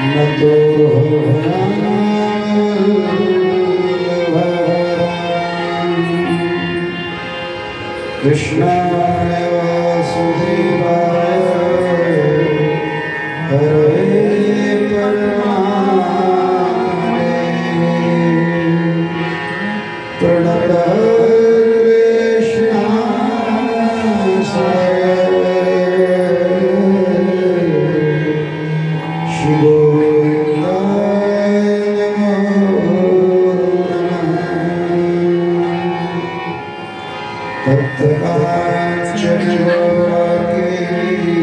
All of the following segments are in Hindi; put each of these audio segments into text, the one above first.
न तो कृष्णाय वासुदेवाय हरे परमात्मने प्रणतः कृष्णाय शिवोऽन्दाय तप्तकाञ्चन गौराङ्गी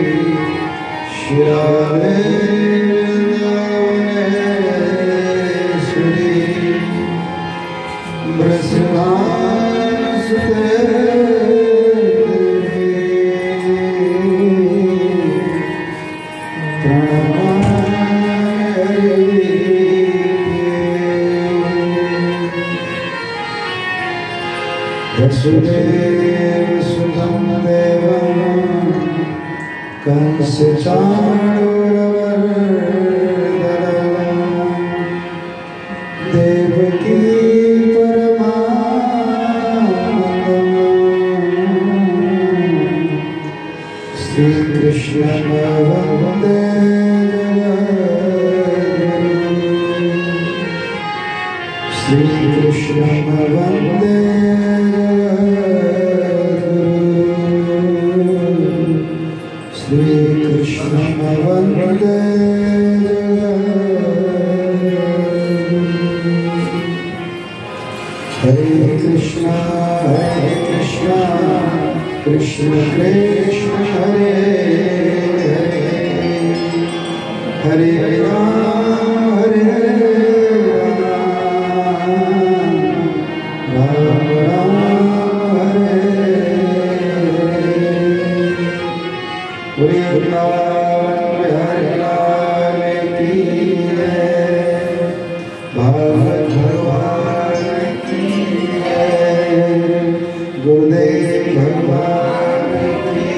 शिराले वृन्दावनेश्वरी वृषभानुसुते वसुदेवसुतं देवं कंसचाणूरमर्दनं देवकी परमानन्दं श्रीकृष्णं वन्दे श्रीकृष्णं वन्दे श्रीकृष्णं वन्दे हरे कृष्णा कृष्ण कृष्ण हरे हरे हरे राम राम राम हरे वृंदावन बिहारी की जय, भागवत भगवान की जय, गुरुदेव भगवान की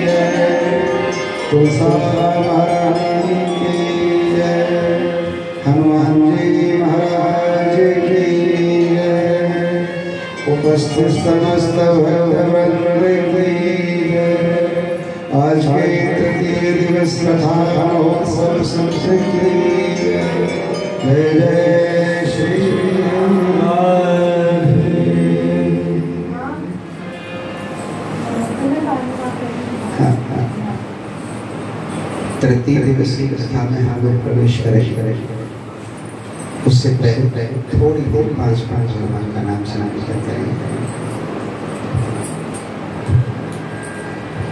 जय, तुलसी महारानी की जय, हनुमान जी महाराज की जय, उपस्थित समस्त भक्तवृंद की जय। आज के तृतीय दिवस कथा महोत्सव सबसे जय जय श्री तृतीय दिवसीय कथा में हम लोग प्रवेश करें। उससे पहले थोड़ी देर 5 भगवान का नाम संकीर्तन करेंगे।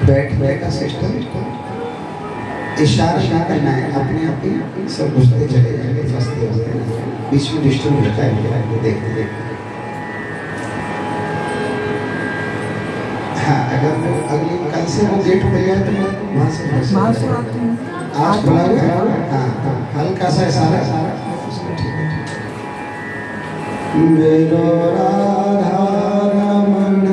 बैठने का सिस्टम इशारा करना है, अपने आप ही सब घुसते चले जाएंगे, फंसते होते हैं, बीच में डिस्टर्ब होता है। देखते देखते हाँ, अगर वो अगली कल से वो गेट खुल गया तो वहाँ से आज खुला हुआ है। हाँ, हल्का सा इशारा उसको ठीक है। मेरो राधा रमन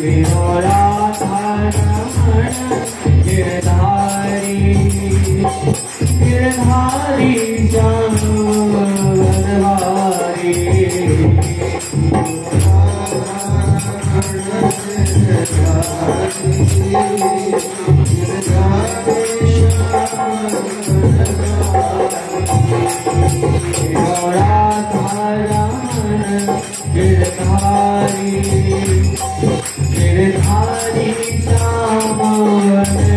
मेरो राधा रमण गिरधारी गिरधारी श्याम वनवारी गिरधारी गिरधारी श्याम वनवारी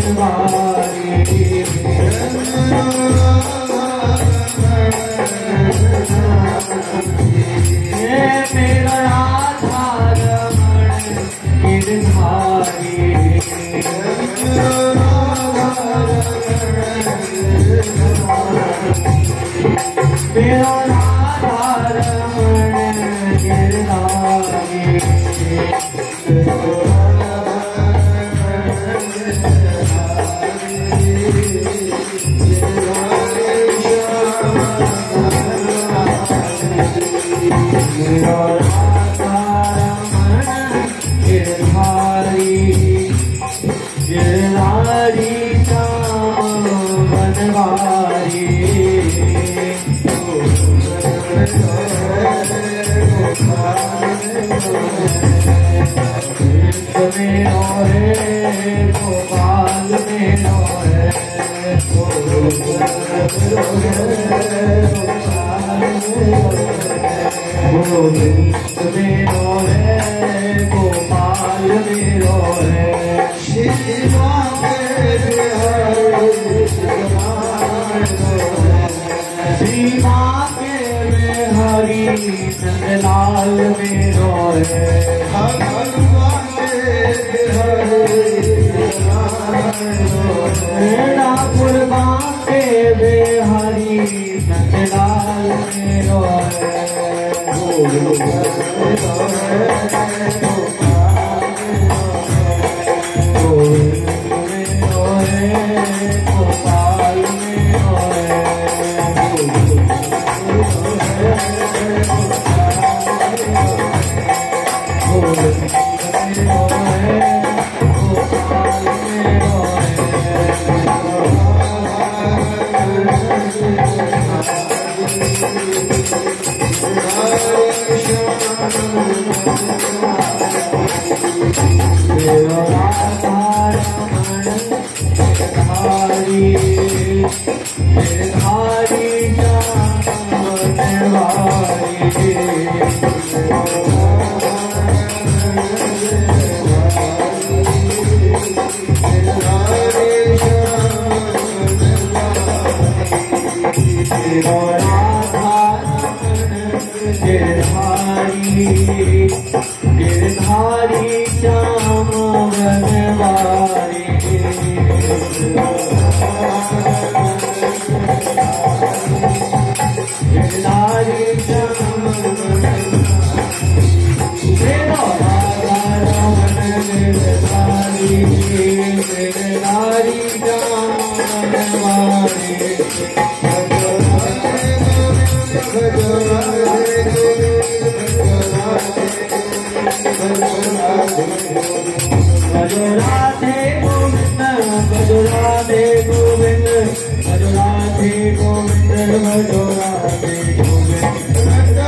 मेरा राधा रमण गिरधारी मेरा राधा रमण गिरधारी मेरा राधा रमण गिरधारी गिरधारी श्याम वनवारी मेरो है गोपाल मेरो है गोविंद मेरो है गोपाल मेरो है शिवा श्रीमा के हरि नंदलाल मेरो है रापुर बांके बेहरी नंदलाल मेरो है गोपाल मेरो है गिरधारी श्याम वनवारी गिरधारी श्याम गिरधारी श्याम वनवारी भजो राधे गोविंद भजो राधे गोविंद भजो राधे गोविंद भजो राधे गोविंद भजो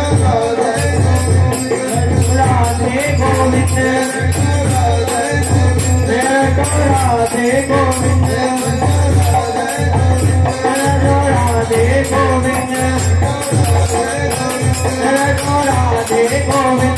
राधे गोविंद राधे गोविंद राधे गोविंद राधे गोविंद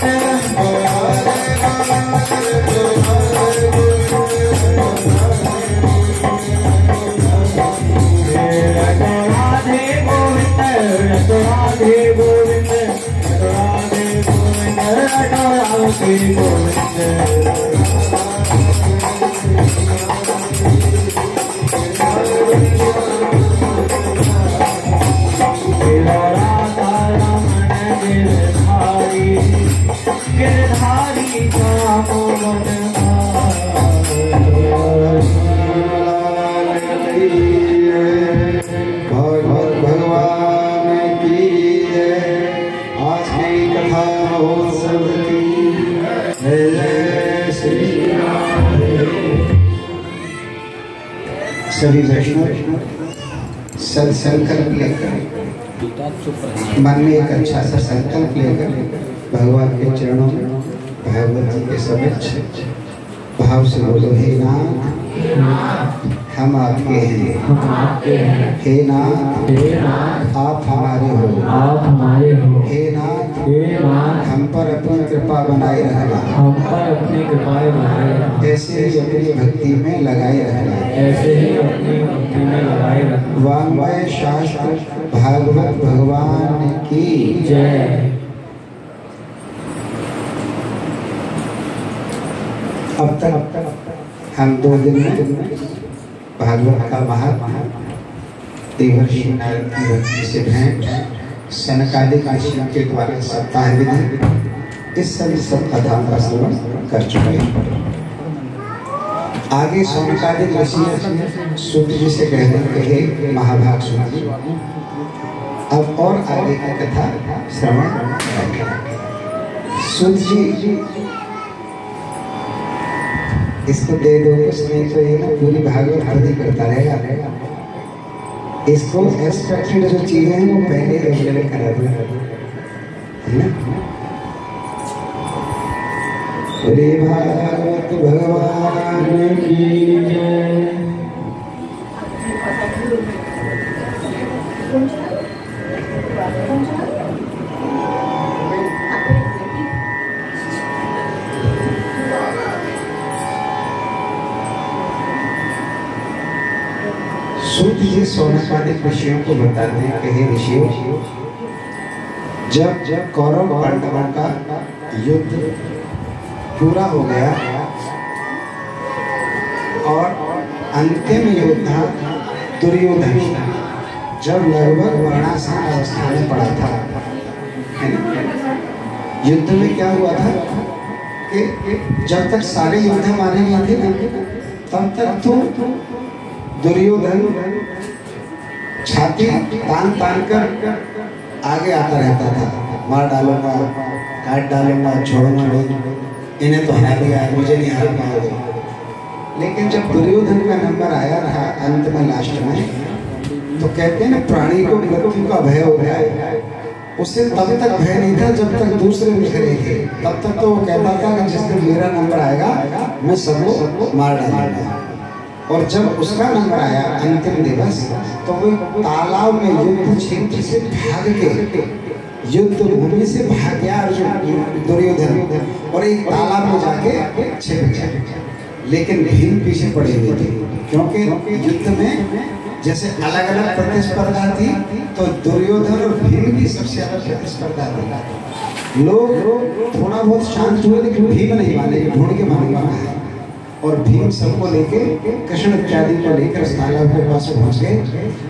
Hey. सभी वैष्णव संकल्प लेकर मन में एक अच्छा सा संकल्प लेकर भगवान के चरणों में भागवत जी के समक्ष भाव से बोलो, हे नाथ हम आपके हैं, हे नाथ आप हमारे हो, हे नाथ हम पर अपनी कृपा बनाए रखना, ऐसे ही अपनी भक्ति में लगाए रखना। वाङ्मय शास्त्र भागवत भगवान की जय। अब तक हम 2 दिन में भागवत का महात्मा, देवर्षि नारद की भक्ति से भेंट, सनकादिक ऋषियों के द्वारा सप्ताह विधि, इस सभी सब कथाओं का श्रवण कर चुके हैं। आगे सनकादिक ऋषि सूत जी से कहते हैं कि हे महाभाग सूत जी, अब और आगे की कथा श्रवण करेंगे। सूत जी इसको दे दो, कुछ नहीं तो ये ना पूरी भागवत खुद ही करता रहेगा। इसको एक्सपेक्टेड जो चीजें हैं वो पहले अवेलेबल करा दो, है ना। बोले भागवत भगवान की जय। सूत जी सौनकादिक ऋषियों को बताते हैं कि हे ऋषियों, जब कौरव पांडवों का युद्ध पूरा हो गया और अंतिम योद्धा दुर्योधन जब लगभग मरणासन अवस्था में पड़ा था, युद्ध में क्या हुआ था कि जब तक सारे योद्धा मारे गए थे ना, तब तक तो दुर्योधन छाती तान कर आगे आता रहता था, मार डालूंगा, काट डालूंगा, छोड़ूंगा नहीं, इन्हें तो हरा दिया है, मुझे नहीं हरा पाओगे। लेकिन जब दुर्योधन का नंबर आया था अंत में, लास्ट में, तो कहते हैं ना प्राणी को मृत्यु का भय हो गया है। उसे तब तक भय नहीं था जब तक दूसरे निखरे थे, तब तक तो वो कहता था कि जिस दिन मेरा नंबर आएगा मैं सबको मार डालूंगा। और जब उसका नंबर आया अंतिम दिवस, तो वो तालाब में युद्ध क्षेत्र से भाग के, युद्ध भूमि से भाग गया अर्जुन दुर्योधन, और एक तालाब में जाके छिप गया। लेकिन भीम पीछे पड़े हुए थे, क्योंकि युद्ध में जैसे अलग अलग प्रतिस्पर्धा थी, तो दुर्योधन और भीम की सबसे अलग प्रतिस्पर्धा थी। लोग थोड़ा बहुत शांत हुए, लेकिन भीम नहीं माने, ढूंढ के मानूंगा है। और भीम सबको लेके, कृष्ण इत्यादि को लेकर उस तालाब के पास पहुंच गए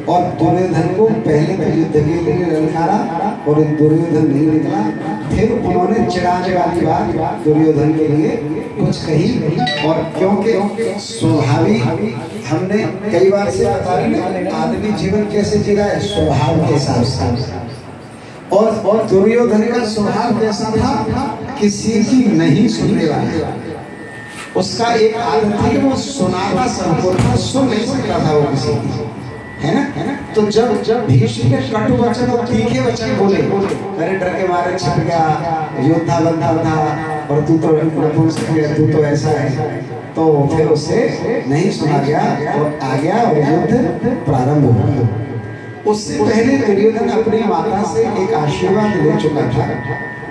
और दुर्योधन को पहले तो युद्ध के लिए ललकारा और दुर्योधन नहीं निकला। फिर उन्होंने चिढ़ाने वाली बात दुर्योधन के लिए कुछ कही, और क्योंकि स्वाभाविक हमने कई बार से बता रहे, आदमी जीवन कैसे जी रहा है स्वभाव के हिसाब से, और दुर्योधन का स्वभाव कैसा था, किसी की नहीं सुनने वाला। उसका एक आदत थी कि वो सुनाता सबको था, सुन नहीं सकता था वो किसी की, है ना। तो जब भीष्म के कटु वचन और तीखे वचन बोले, अरे डर के मारे छिप गया, योद्धा बनता था और तू तो नपुंसक है, तू तो ऐसा है, तो फिर उसे नहीं सुना गया और आ गया और युद्ध प्रारंभ हुआ। उससे पहले दुर्योधन अपनी माता से एक आशीर्वाद ले चुका था।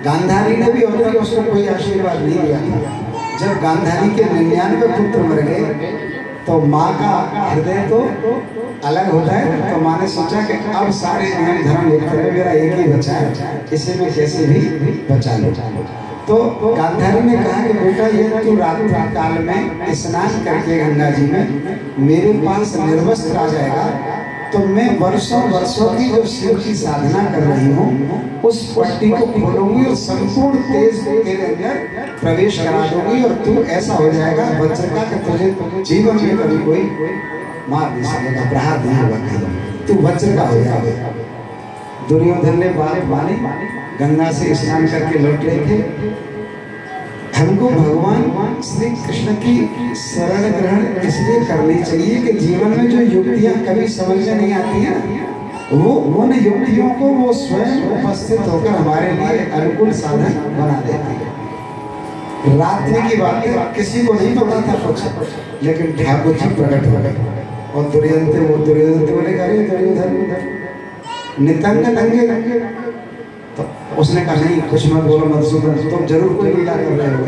गांधारी ने भी अब तक उसको कोई आशीर्वाद नहीं दिया था। जब गांधारी के 99 पुत्र मर गए, तो माँ का हृदय तो अलग होता है, तो माँ ने सोचा कि अब सारे नियम धर्म लेते हुए मेरा एक ही बचा है, इसे मैं कैसे भी बचा लो। तो गांधारी ने कहा कि बेटा, ये तू रात्रि काल में स्नान करके गंगा जी में मेरे पास निर्वस्त्र आ जाएगा, तो मैं वर्षों की जो शिव की साधना कर रही हूँ, उस पट्टी को खोलूंगी और संपूर्ण तेज तेरे अंदर प्रवेश करा दूंगी, और तू ऐसा हो जाएगा वज्र का कि तुझे जीवन में कभी कोई मार नहीं सकेगा, प्रहार नहीं होगा, तू वज्र का हो जाएगा। दुर्योधन ने बात मानी। गंगा से स्नान करके लौट रहे थे, हमको भगवान श्री कृष्ण की शरण ग्रहण इसलिए करनी चाहिए कि जीवन में जो युक्तियां कभी समझ में नहीं आती हैं वो उन युक्तियों को वो स्वयं उपस्थित होकर हमारे लिए अनुकूल साधन बना देती है। रात्रि की बातें किसी को नहीं पता था कुछ, लेकिन ठाकुर जी प्रकट हो गए और दुर्योधन बोले अरे दुर्योधन नितंग नंगे, तो उसने कहा नहीं कुछ मत बोलो मधुसूदन, तुम जरूर कोई लीला कर रहे हो,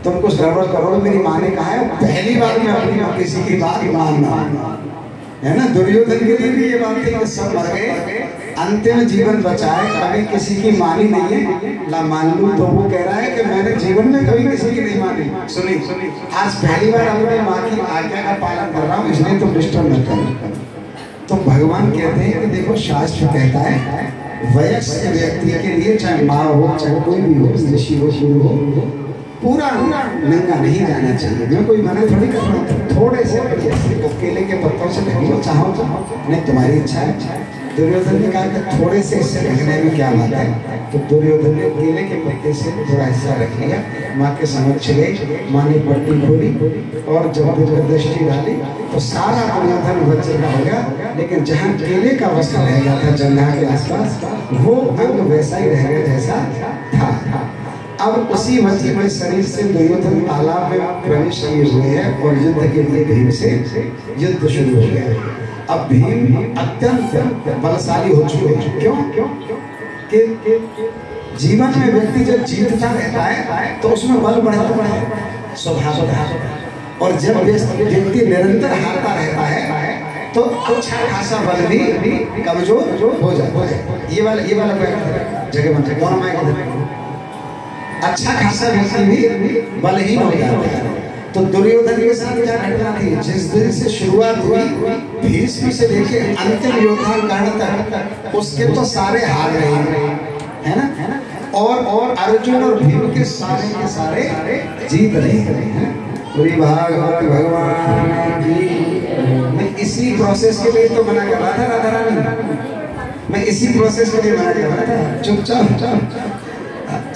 तुम कुछ गड़बड़ करोगे। मेरी माँ ने कहा है पहली बार मैं अपनी माँ किसी की बात मानना है ना। दुर्योधन के लिए भी ये बात थी कि सब मर गए, अंतिम जीवन बचाए, कभी किसी की मानी नहीं है ला मान लूं। तो वो कह रहा है कि मैंने जीवन में कभी किसी की नहीं मानी। सुनी आज पहली बार अपनी माँ की आज्ञा का पालन कर रहा हूँ, इसलिए तुम डिस्टर्ब मत करो। तो भगवान कहते हैं कि देखो शास्त्र कहता है वयस्क व्यक्ति के लिए चाहे माँ हो चाहे कोई भी हो, ऋषि हो गुरु हो, पूरा नंगा नहीं जाना चाहिए। मैं कोई मना थोड़ी कर रहा हूँ, थोड़े से केले के पत्तों से ढको चाहो नहीं, तुम्हारी इच्छा है। दुर्योधन ने कहा कि थोड़े से इससे ढकने में क्या बात है, तो दुर्योधन ने केले के पत्ते से थोड़ा हिस्सा रख लिया, माँ के समक्ष गई, माँ ने पट्टी खोली और जब दृष्टि डाली तो सारा दुर्योधन वज्र का हो गया, लेकिन जहाँ केले का वस्त्र रह गया था जंघा के आसपास वो अंग वैसा ही रह गया जैसा था। अब उसी वज्र के शरीर से दुर्योधन तालाब में प्रवेश किए हुए हैं और युद्ध के लिए भीम से युद्ध शुरू हो गया। अब भीम अत्यंत बलशाली हो चुके हैं। क्यों? कि जीवन में व्यक्ति जब जीतता रहता है तो उसमें बल बढ़ता है स्वभाव, और जब व्यक्ति निरंतर हारता रहता है तो अच्छा खासा बल भी कमजोर हो जाता है। ये वाला जगह बनता है कौन मायके, अच्छा खासा व्यक्ति भी बलहीन हो जाता है। तो दुर्योधन के साथ क्या घटना थी, जिस दिन से शुरुआत हुई भीष्म से लेके अंतिम योद्धा कर्ण तक उसके तो सारे हार रहे हैं, है ना, और अर्जुन और भीम के सारे जीत रहे हैं। पूरी भागवत भगवान की। मैं इसी प्रोसेस के लिए तो मना कर रहा था राधा रानी, मैं इसी प्रोसेस के लिए मना कर रहा था। चुपचाप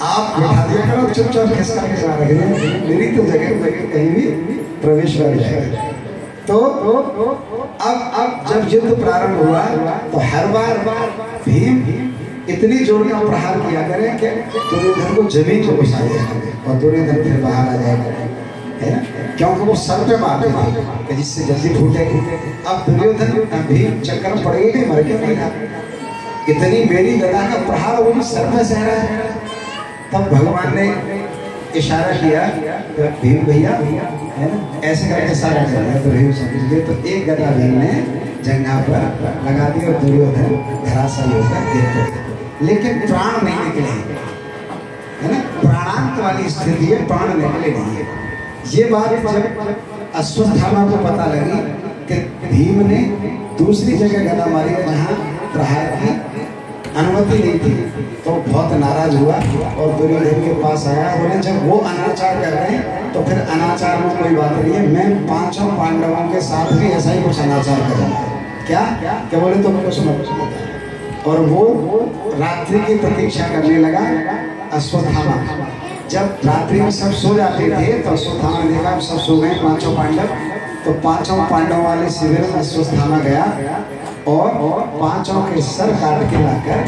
आप बैठा दिया करो, चुपचाप खिसका के जा रहे हैं, मेरी तो जगह कहीं भी प्रवेश कर जाएगा। तो अब जब युद्ध प्रारंभ हुआ तो हर बार भीम इतनी जोर का प्रहार किया करे कि दुर्योधन को जमीन को घुसा दिया करे और दुर्योधन फिर बाहर आ जाएगा, है ना, क्योंकि वो सर पे मारते थे कि जिससे जल्दी फूटेगी। अब दुर्योधन भीम चक्कर में पड़ गई नहीं, मर के नहीं था, इतनी मेरी गदा का प्रहार वो भी सर में सह रहा है। तब भगवान ने इशारा किया भीम भैया, है ना, ऐसे करके सारा चला तो भीम समझ गए। तो एक गदा भीम ने जंघा पर लगा दी और दुर्योधन धराशायी होकर गिर पड़े, लेकिन प्राण नहीं निकले, है ना, प्राणांत वाली स्थिति है, प्राण निकले नहीं है। ये बात जब अश्वत्थामा को पता लगी कि भीम ने दूसरी जगह गदा मारी जहाँ प्रहार की अनुमति नहीं थी, तो बहुत नाराज हुआ और दुर्योधन के पास आया। बोले जब वो अनाचार कर रहे हैं तो फिर अनाचार में कोई बात नहीं है, मैं पांचों पांडवों के साथ भी ऐसा ही कुछ अनाचार करूँगा। क्या बोले तो कुछ मत। और वो रात्रि की प्रतीक्षा करने लगा अश्वत्थामा। जब रात्रि में सब सो जाते थे तो अश्वत्थामा ने देखा सब सो गए पांचों पांडव, तो पांचों पांडवों वाले शिविर में अश्वत्थामा गया और पांचों के सर काट के लाकर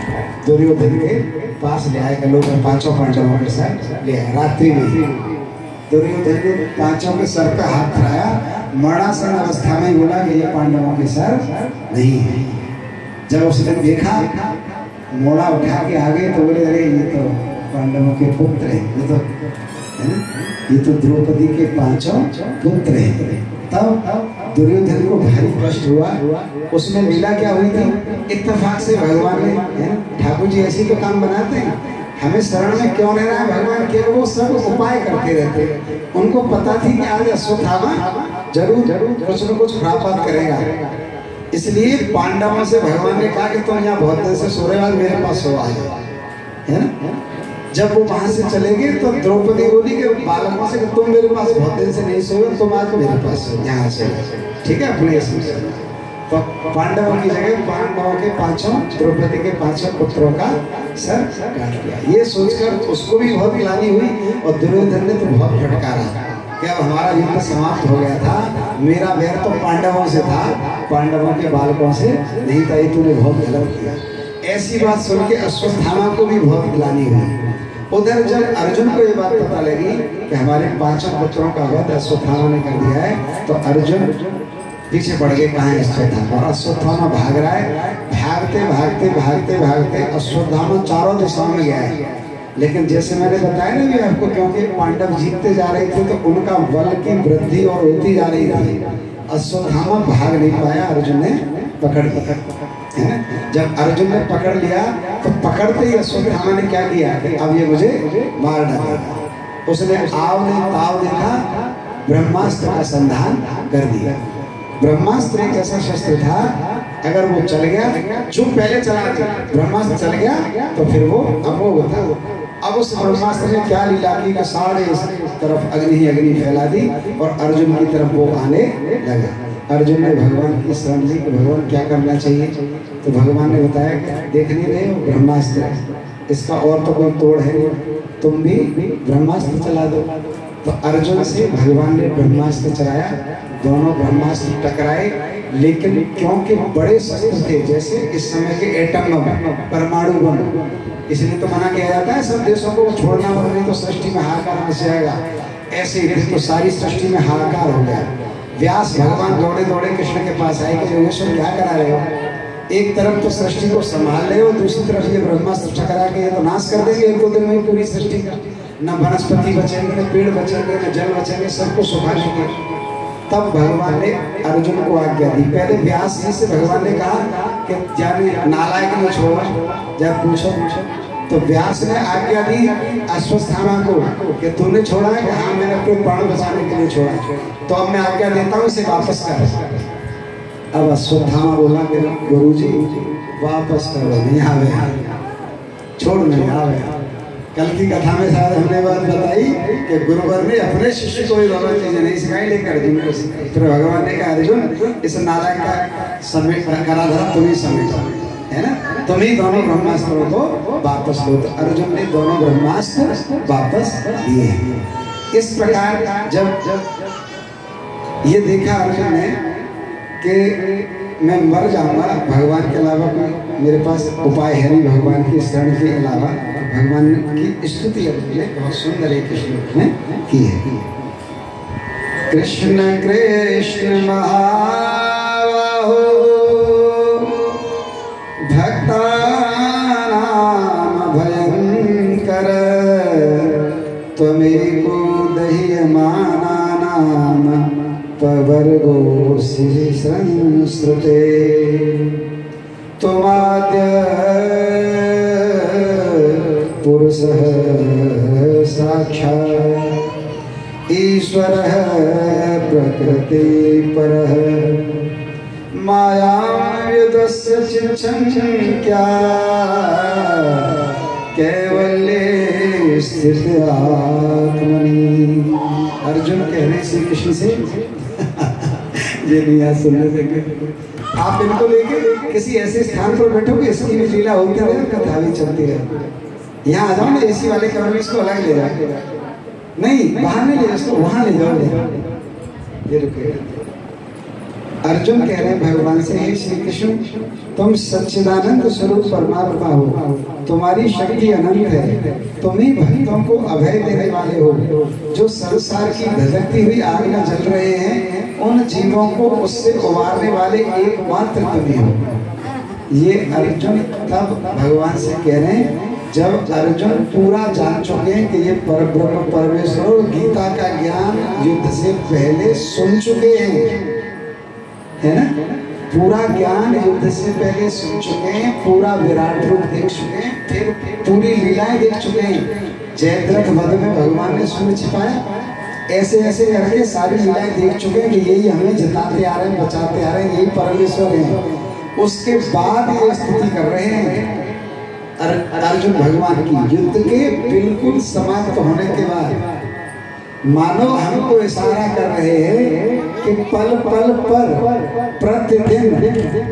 दुर्योधन के पास ले आए। लोग पांचों पांडवों के सर ले आए रात्रि में। दुर्योधन ने पांचों के सर पे हाथ फिराया, मरणासन अवस्था में बोला कि ये पांडवों के सर नहीं है। जब उसने देखा मोड़ा उठा के आगे तो बोले अरे ये तो पांडवों के पुत्र हैं, ये तो द्रौपदी के पांचों पुत्र हैं। तब दुर्योधन को भारी कष्ट हुआ। उसमें लीला क्या हुई थी, इत्तेफाक से भगवान ने, ठाकुर जी ऐसे तो काम बनाते हैं, हमें शरण में क्यों रहना है भगवान के, वो सब उपाय करते रहते। उनको पता थी कि आज अश्वत्थामा जरूर कुछ न कुछ प्राप्त करेगा, इसलिए पांडवों से भगवान ने कहा कि तुम यहाँ बहुत दिन से सो रहे हो, आज मेरे पास सो आए, है ना। जब वो वहां से चले गए तो द्रौपदी बोली के बालकों से कि तुम मेरे पास बहुत दिन से नहीं सोए, तुम आज मेरे पास यहाँ से, ठीक है, अपने इसमें। तो पांडवों की जगह पांडवों के पांचों, द्रौपदी के पांचों पुत्रों का सर काट दिया। ये सोचकर उसको भी बहुत ग्लानि हुई और दुर्योधन ने तो बहुत फटकारा कि अब हमारा युद्ध समाप्त हो गया था, मेरा वैर तो पांडवों से था, पांडवों के बालकों से नहीं था, ये तूने बहुत गलत किया। ऐसी बात सुन के अश्वत्थामा को भी बहुत ग्लानि हुई। उधर जब अर्जुन को ये बात पता लगी कि हमारे पांचों पुत्रों का वध अश्वत्थामा ने कर दिया है, तो अर्जुन पीछे पड़ गए, कहाँ है अश्वत्थामा? और अश्वत्थामा भाग रहा है, भागते भागते भागते भागते अश्वत्थामा चारों दिशाओं में गया है। लेकिन जैसे मैंने बताया ना भी आपको, क्योंकि पांडव जीतते जा रहे थे तो उनका बल की वृद्धि और होती जा रही थी। अश्वत्थामा भाग नहीं पाया, अर्जुन ने पकड़ लिया है ना। जब अर्जुन ने पकड़ लिया तो पकड़ते ही अश्वत्थामा ने क्या किया कि अब ये मुझे मार डालेगा। उसने आव ने ताव देखा, ब्रह्मास्त्र का संधान कर दिया। ब्रह्मास्त्र एक ऐसा शस्त्र था, अगर वो चल गया, जो पहले चला ब्रह्मास्त्र चल गया तो फिर वो अमोघ था। अब उस ब्रह्मास्त्र ने क्या लीला की कि सारे तरफ अग्नि ही अग्नि फैला दी और अर्जुन की तरफ वो आने लगा। अर्जुन ने भगवान की शरण ली कि भगवान क्या करना चाहिए, तो भगवान ने बताया कि देख नहीं रहे हो ब्रह्मास्त्र, इसका और तो कोई तोड़ है नहीं, तुम भी ब्रह्मास्त्र चला दो। तो अर्जुन से भगवान ने ब्रह्मास्त्र चलाया, दोनों ब्रह्मास्त्र टकराए, लेकिन क्योंकि बड़े शस्त्र थे, जैसे इस समय के एटम बम, परमाणु बम, इसलिए तो मना किया जाता है सब देशों को छोड़ना, नहीं तो सृष्टि में हाहाकार मच जाएगा। ऐसे ही तो सारी सृष्टि में हाहाकार हो गया। व्यास भगवान दौड़े दौड़े कृष्ण के पास आए कि योगेश्वर क्या करा रहे हो? एक तरफ तो सृष्टि को संभाल रहे हो, दूसरी तरफ ये ब्रह्मास्त्र टकरा के ये तो नाश कर देंगे एक दो दिन में पूरी सृष्टि का। न वनस्पति बचेंगे, न पेड़ बचेंगे, न जल बचेंगे, सबको सुखा देंगे। तब भगवान ने अर्जुन को आज्ञा दी। पहले व्यास जी से भगवान ने कहा कि जाने नालायक में छोड़ो, जब पूछो तो व्यास ने आज्ञा दी अश्वत्थामा को कि तूने छोड़ा है? हाँ, मैंने अपने प्राण बचाने के लिए छोड़ा, तो अब मैं आज्ञा देता हूँ इसे वापस कर। अब अश्वत्थामा बोला मेरे गुरुजी वापस करो, नहीं आवे, छोड़ नहीं आवे। कल की कथा में शायद हमने बात बताई कि गुरुवर ने अपने शिष्य को भी दोनों चीजें नहीं सिखाई, लेकर अर्जुन को सिखाई। फिर भगवान ने कहा अर्जुन इस नारायण का समेट करा धरा, तुम ही समेटो, है ना, तुम ही दोनों ब्रह्मास्त्रों को वापस लो। तो अर्जुन ने दोनों ब्रह्मास्त्र वापस दिए। इस प्रकार जब ये देखा अर्जुन ने कि मैं मर जाऊंगा, भगवान के अलावा कोई मेरे पास उपाय है नहीं, भगवान की शरण के अलावा, भगवान की स्तुति अर्जुन ने बहुत सुंदर एक श्लोक में की है। कृष्ण कृष्ण महाबाहो भक्तानां भयंकर, त्वमेको दह्यमानानां पवर्गोऽसि संस्कृते, त्वमाद्य पुरुषः साक्षात् ईश्वरः प्रकृतिपरः, मायां युधस्य चिच्छङ्क्या कैवल्ये स्थित आत्मनि। अर्जुन कह रहे श्री कृष्ण से ये नहीं आज सुनने देंगे, आप इनको लेके किसी ऐसे स्थान पर बैठोगे इसकी भी लीला होती रहे, कथा भी चलती रहे। यहाँ आ जाओ ना एसी वाले कमरे में, इसको अलग ले जाओ, नहीं बाहर नहीं ले, इसको वहां ले जाओ, ये रुके। अर्जुन कह रहे हैं भगवान से, हे श्री कृष्ण तुम सच्चिदानंद स्वरूप परमात्मा हो, तुम्हारी शक्ति अनंत है, तुम ही भक्तों को अभय देने वाले हो, जो संसार की धधकती हुई आग में जल रहे हैं उन जीवों को उससे उबारने वाले एकमात्र तुम ही हो। ये अर्जुन तब भगवान से कह रहे हैं जब अर्जुन पूरा जान चुके हैं कि ये परब्रह्म परमेश्वर गीता का ज्ञान युद्ध से पहले सुन चुके हैं, है ना, पूरा ज्ञान युद्ध से पहले सुन चुके हैं, पूरा विराट रूप देख चुके हैं, फिर पूरी लीलाएं देख चुके हैं। जयद्रथ वध में भगवान ने सूर्य छिपाया, ऐसे ऐसे करके सारी लीलाएं देख चुके हैं कि यही हमें जिताते आ रहे हैं, बचाते आ रहे हैं, यही परमेश्वर हैं। उसके बाद ये स्तुति कर रहे हैं अर्जुन भगवान की। युद्ध के बिल्कुल समाप्त होने के बाद मानो हमको इशारा कर रहे हैं कि पल पल पर प्रतिदिन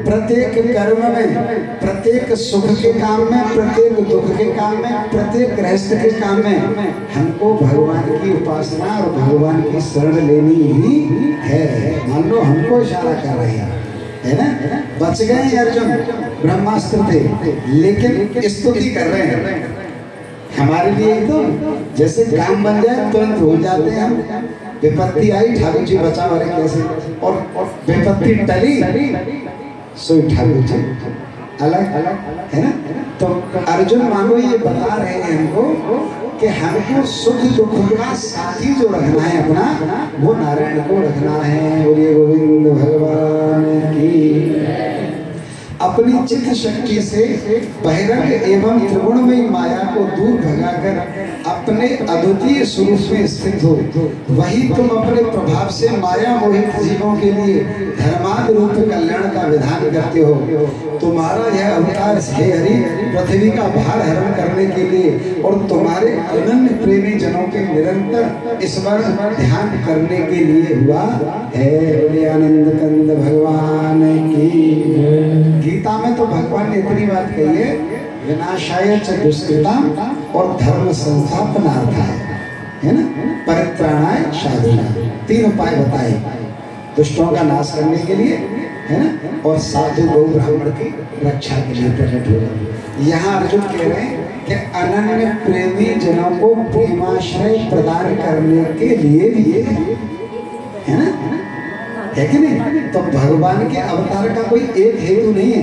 प्रत्येक कर्म में, प्रत्येक सुख के काम में, प्रत्येक दुख के काम में, प्रत्येक गृहस्थ के काम में हमको भगवान की उपासना और भगवान की शरण लेनी ही है। मान लो हमको इशारा कर रहे हैं, है ना। बच गए अर्जुन, ब्रह्मास्त्र थे, लेकिन स्तुति कर रहे हैं हमारे लिए। तो जैसे काम बन जाए तुरंत भूल जाते हैं हम। विपत्ति आई, ठाकुर जी बचाओ, अरे कैसे, और विपत्ति टली, सो ठाकुर जी अलग है ना। तो अर्जुन मानो ये बता रहे हैं हमको कि हमको सुख दुख का साथी जो रखना है अपना, वो नारायण को रखना है। बोलिए गोविंद भगवान की। अपनी चित्त शक्ति से बहिरंग एवं त्रिगुणमयी माया को दूर भगाकर अपने अद्वितीय स्वरूप में स्थित हो, वही तुम अपने प्रभाव से माया मोहित जीवों के लिए धर्मादि रूप कल्याण का विधान करते हो। तुम्हारा यह अवतार हे हरि पृथ्वी का भार हरण करने के लिए और तुम्हारे अनन्य प्रेमी जनों के निरंतर स्मरण ध्यान करने के लिए हुआ है। आनंद कंद भगवान की। गीता में तो भगवान ने इतनी बात कही है, विनाशाय च दुष्कृताम और धर्म संस्थापनार्थाय, है ना, परित्राणाय साधनाय। 3 उपाय बताए दुष्टों का नाश करने के लिए, है ना, और साधु गौ ब्राह्मण की रक्षा के लिए प्रकट होगा। यहाँ अर्जुन कह रहे हैं कि अनन्य प्रेमी जनों को प्रेमाश्रय प्रदान करने के लिए भी है ना, है कि नहीं। तो भगवान के अवतार का कोई एक हेतु नहीं है,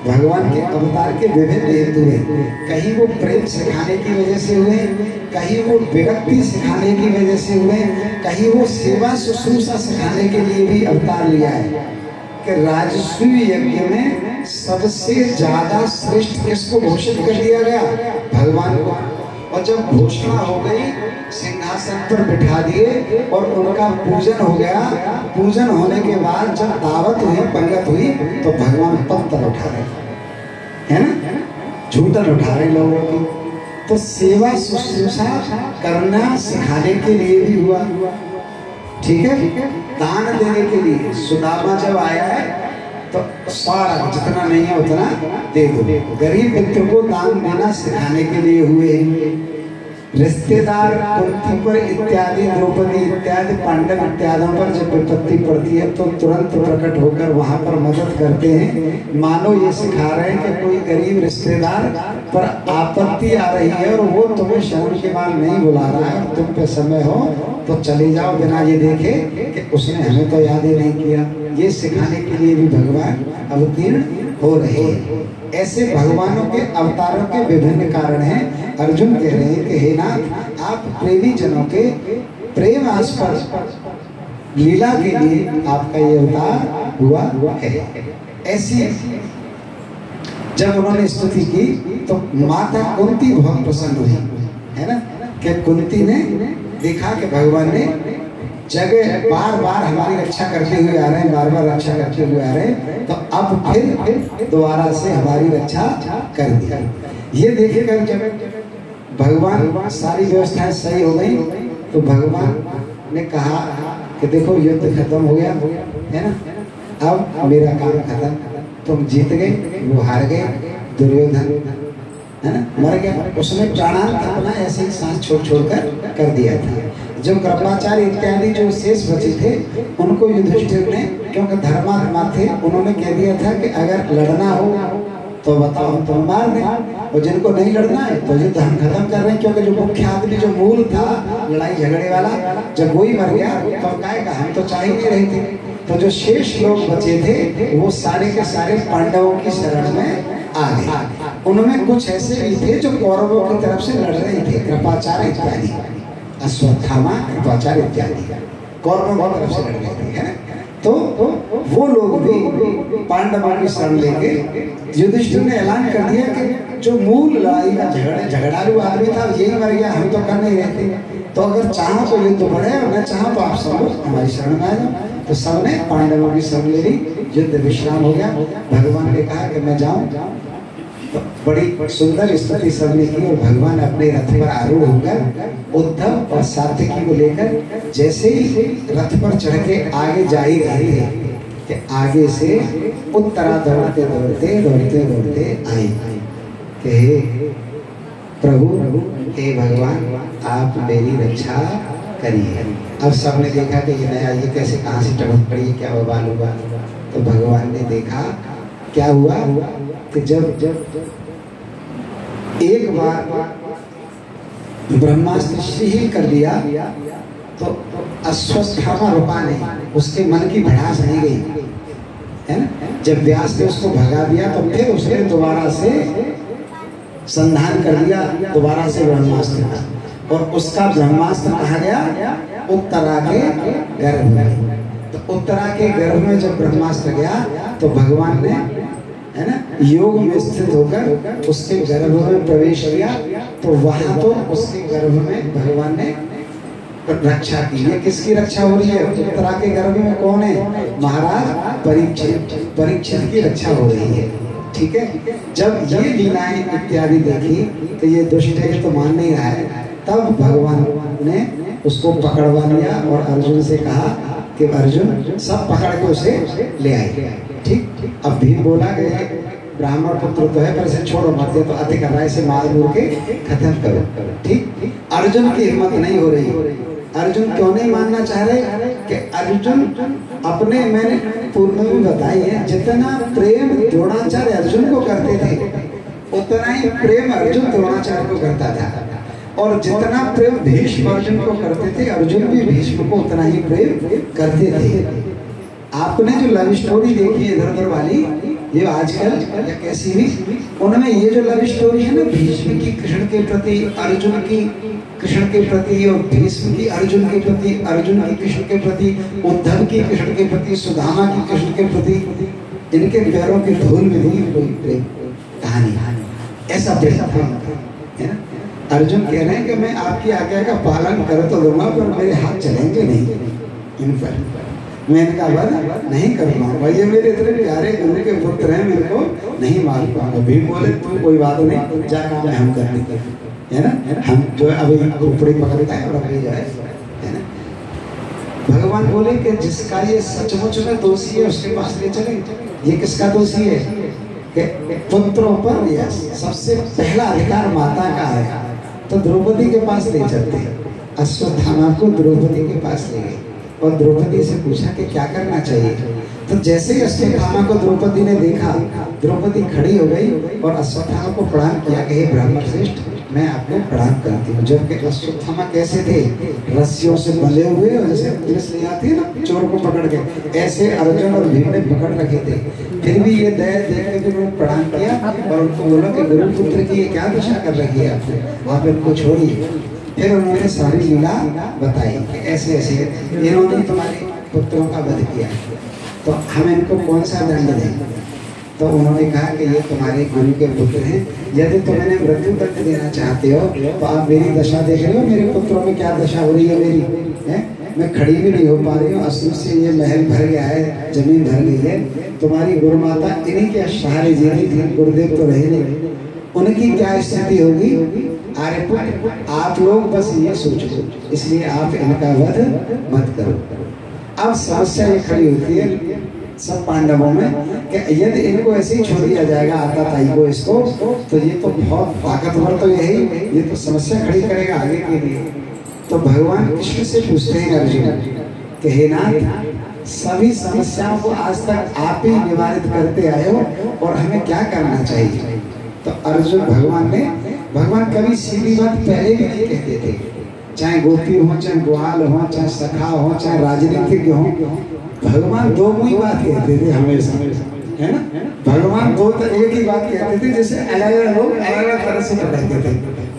भगवान के अवतार के विभिन्न हेतु हैं। कहीं वो प्रेम सिखाने की वजह से हुए, कहीं वो विरक्ति सिखाने की वजह से हुए, कहीं वो सेवा शुश्रूषा सिखाने के लिए भी अवतार लिया है। कि राजसूय यज्ञ में सबसे ज्यादा श्रेष्ठ किसको घोषित कर दिया गया? भगवान को। और जब घोषणा हो गई, सिंहासन पर बिठा दिए और उनका पूजन हो गया। पूजन होने के बाद जब दावत हुई, पंगत हुई, तो भगवान पत्थर उठा रहे, है ना, झूठन उठा रहे लोगों की। तो सेवा शुश्रूषा करना सिखाने के लिए भी हुआ, ठीक है, दान देने के लिए। सुदामा जब आया है तो सारा जितना नहीं है उतना दे दो। गरीब मित्र को दान देना सिखाने के लिए हुए। रिश्तेदार कुंती पर इत्यादि, द्रौपदी इत्यादि, पांडव इत्यादि पर जब विपत्ति पड़ती है तो तुरंत प्रकट होकर वहां पर मदद करते हैं। मानो ये सिखा रहे हैं कि कोई गरीब रिश्तेदार पर आपत्ति आ रही है और वो तुम्हें शरण के बाद नहीं बुला रहा है, तुम पे समय हो तो चले जाओ बिना ये देखे कि उसने हमें तो याद ही नहीं किया। ये सिखाने के लिए भी भगवान अवतीर्ण हो रहे हैं। ऐसे भगवानों के अवतारों के विभिन्न कारण हैं। अर्जुन कह रहे हैं कि हे नाथ, आप प्रेमी जनों के प्रेम आस्पद लीला के लिए आपका ये अवतार हुआ है। ऐसी जब उन्होंने स्तुति की तो माता कुंती बहुत प्रसन्न हुई, है ना, कि कुंती ने देखा कि भगवान ने जगह बार बार हमारी रक्षा करते हुए आ रहे हैं, बार बार रक्षा करते हुए आ रहे हैं, तो अब फिर दोबारा से हमारी रक्षा कर दिया। ये देखेकर जब भगवान सारी व्यवस्थाएं सही हो गई तो भगवान ने कहा कि देखो युद्ध खत्म हो गया, है ना, अब मेरा काम खत्म, तुम जीत गए, वो हार गए, दुर्योधन, है ना, मर गया। उसने प्राणांत अपना ऐसे ही सांस छोड़ छोड़कर कर दिया था। जो कृपाचार्य इत्यादि जो शेष बचे थे उनको युधिष्ठिर ने, क्योंकि धर्मात्मा थे, उन्होंने कह दिया था कि अगर लड़ना हो तो बताओ, हम तुम मार दें, और जिनको नहीं लड़ना है तो युद्ध हम खत्म कर रहे हैं। क्योंकि जो मुख्य आदमी जो मूल था लड़ाई झगड़े वाला, जब वही मर गया तो काय का, हम तो चाह ही नहीं रहे थे। तो जो शेष लोग बचे थे वो सारे के सारे पांडवों की शरण में आ गए। उनमें कुछ ऐसे भी थे जो कौरवों की तरफ से लड़ रहे थे, कृपाचार्य इत्यादि, अश्वत्थामा, कृपाचार्य इत्यादि कौरवों की तरफ से लड़ रहे थे, है ना। तो वो लोग भी पांडवों की शरण लेके युधिष्ठिर ने ऐलान कर दिया कि जो मूल लड़ाई का झगड़ालू आदमी था यही मर गया, हम तो कर नहीं रहते, तो अगर चाहो तो युद्ध बढ़े और न चाहो तो आप सब लोग हमारी शरण में आ जाओ। तो सबने पांडवों की शरण ले ली, युद्ध विश्राम हो गया। भगवान ने कहा कि मैं जाऊं, तो बड़ी सुंदर स्तुति सबने की और भगवान अपने रथ पर आरूढ़ होकर उद्धव और सात्यकी को लेकर जैसे ही रथ पर चढ़ के आगे जा ही रहे थे कि आगे से उत्तरा दौड़ते दौड़ते दौड़ते दौड़ते आई कि हे प्रभु, हे भगवान, आप मेरी रक्षा करिए। अब सबने देखा कि ये नया ये कैसे कहाँ से टपक पड़ी, क्या बवाल हुआ। तो भगवान ने देखा क्या हुआ कि जब एक बार ब्रह्मास्त्र शील कर दिया तो अश्वत्थामा रुका नहीं, उसके मन की भड़ास नहीं गई, है ना। जब व्यास ने उसको भगा दिया तो फिर उसने दोबारा से संधान कर दिया, दोबारा से ब्रह्मास्त्र का, और उसका ब्रह्मास्त्र कहा गया उत्तरा के गर्भ में। तो उत्तरा के गर्भ में जब ब्रह्मास्त्र गया तो भगवान ने, है ना, योग में स्थित होकर उसके गर्भ में प्रवेश किया। तो वहां तो उसके गर्भ में भगवान ने रक्षा की। है किसकी रक्षा हो रही है? उत्तरा के गर्भ में कौन है? महाराज परीक्षित की रक्षा हो रही है। ठीक है। जब ये लीलाएं इत्यादि देखी तो ये दुष्ट है तो मान नहीं रहा है, तब भगवान ने उसको पकड़वा लिया और अर्जुन से कहा कि अर्जुन सब पकड़ के उसे ले आए। ठीक। अब भीम बोला कि ब्राह्मण पुत्र तो है पर इसे छोड़ो मत, तो अति कर रहा है, इसे मार मूर के खत्म करो। ठीक। अर्जुन की हिम्मत नहीं हो रही। अर्जुन क्यों नहीं मानना चाह रहे कि अर्जुन अपने, मैंने पूर्व में भी बताई है, जितना प्रेम द्रोणाचार्य अर्जुन को करते थे उतना ही प्रेम अर्जुन द्रोणाचार्य को करता था, और जितना प्रेम भीष्म अर्जुन को करते थे अर्जुन भी भीष्म को उतना ही प्रेम करते थे। आपने जो लव स्टोरी देखी है इधर उधर वाली, ये आजकल या कैसी भी, उनमें ये जो लव स्टोरी है ना, भीष्म की कृष्ण के प्रति, अर्जुन की कृष्ण के प्रति, और भीष्म की अर्जुन के प्रति, अर्जुन की कृष्ण के प्रति, उद्धव की कृष्ण के प्रति, सुदामा की कृष्ण के प्रति, इनके पैरों की धूल में हुई कोई प्रेम कहानी, ऐसा प्रेम है ना। अर्जुन कह रहे हैं कि मैं आपकी आज्ञा का पालन कर तो लूंगा पर मेरे हाथ चलेंगे नहीं इन पर, मैं इनका वध नहीं कर पाऊंगा, ये मेरे इतने प्यारे गुरु के पुत्र हैं, मेरे को नहीं मार पाऊंगा। भीम बोले तू कोई बात नहीं, जा काम है हम करते है ना, हम जो अभी खोपड़ी पकड़ता है और अभी जाए, है ना। भगवान बोले कि जिसका ये सचमुच में दोषी है उसके पास ले चले। ये किसका दोषी है? कि पुत्रों पर यह सबसे पहला अधिकार माता का है, तो द्रौपदी के पास ले चलते। अश्वत्थामा को द्रौपदी के पास ले गए और द्रौपदी से पूछा कि क्या करना चाहिए। तो जैसे ही अश्वत्थामा को द्रौपदी ने देखा, द्रौपदी खड़ी हो गई और अश्वत्थामा को प्रणाम किया कि हे ब्राह्मण श्रेष्ठ, मैं आपको प्रणाम करती हूँ। जबकि अश्वत्थामा कैसे थे? रस्सियों से बंधे हुए, और जैसे पुलिस ले आती है ना चोर को पकड़ के, ऐसे अर्जुन और भीम ने पकड़ रखे थे। फिर भी ये दया देखने के उन्होंने प्रणाम किया और उनको बोला कि गुरुपुत्र की ये क्या दशा कर रही है आपने, आप इनको छोड़िए। फिर उन्होंने सारी लीला बताई कि ऐसे ऐसे इन्होंने तुम्हारे पुत्रों का वध किया, तो हम इनको कौन सा दंड दें? तो उन्होंने कहा कि ये तुम्हारे गुरु के पुत्र हैं, यदि तुम इन्हें मृत्यु दंड देना चाहते हो तो आप मेरी दशा देख रहे हो, मेरे पुत्रों में क्या दशा हो रही है मेरी, है? मैं खड़ी भी नहीं हो पा रही हूँ, अश्रु से ये महल भर गया है, जमीन भर गई है। तुम्हारी गुरु माता इन्हीं के सहारे जी रही थी, गुरुदेव तो रहे नहीं, उनकी क्या स्थिति होगी? आर्यपुत्र आप लोग बस ये सोचो, इसलिए आप इनका वध मत करो। अब समस्या ये खड़ी होती है सब पांडवों में कि यदि इनको ऐसे ही छोड़ दिया जाएगा आताताई को इसको, तो ये तो बहुत ताकतवर तो यही, ये तो समस्या खड़ी करेगा आगे के लिए। तो भगवान कृष्ण से पूछते हैं अर्जुन कि हे नाथ, सभी समस्याओं को आज तक आप ही निवारित करते आए हो और हमें क्या करना चाहिए? तो अर्जुन भगवान कभी सीधी बात पहले भी नहीं कहते थे, चाहे गोपी हो, चाहे ग्वाल हो, चाहे सखा हो, चाहे राजनीतिज्ञ हो, भगवान दो ही बात कहते थे हमेशा, है ना। भगवान दो तो एक ही बात कहते थे, जैसे अलग अलग लोग अलग अलग तरह से पढ़ते थे।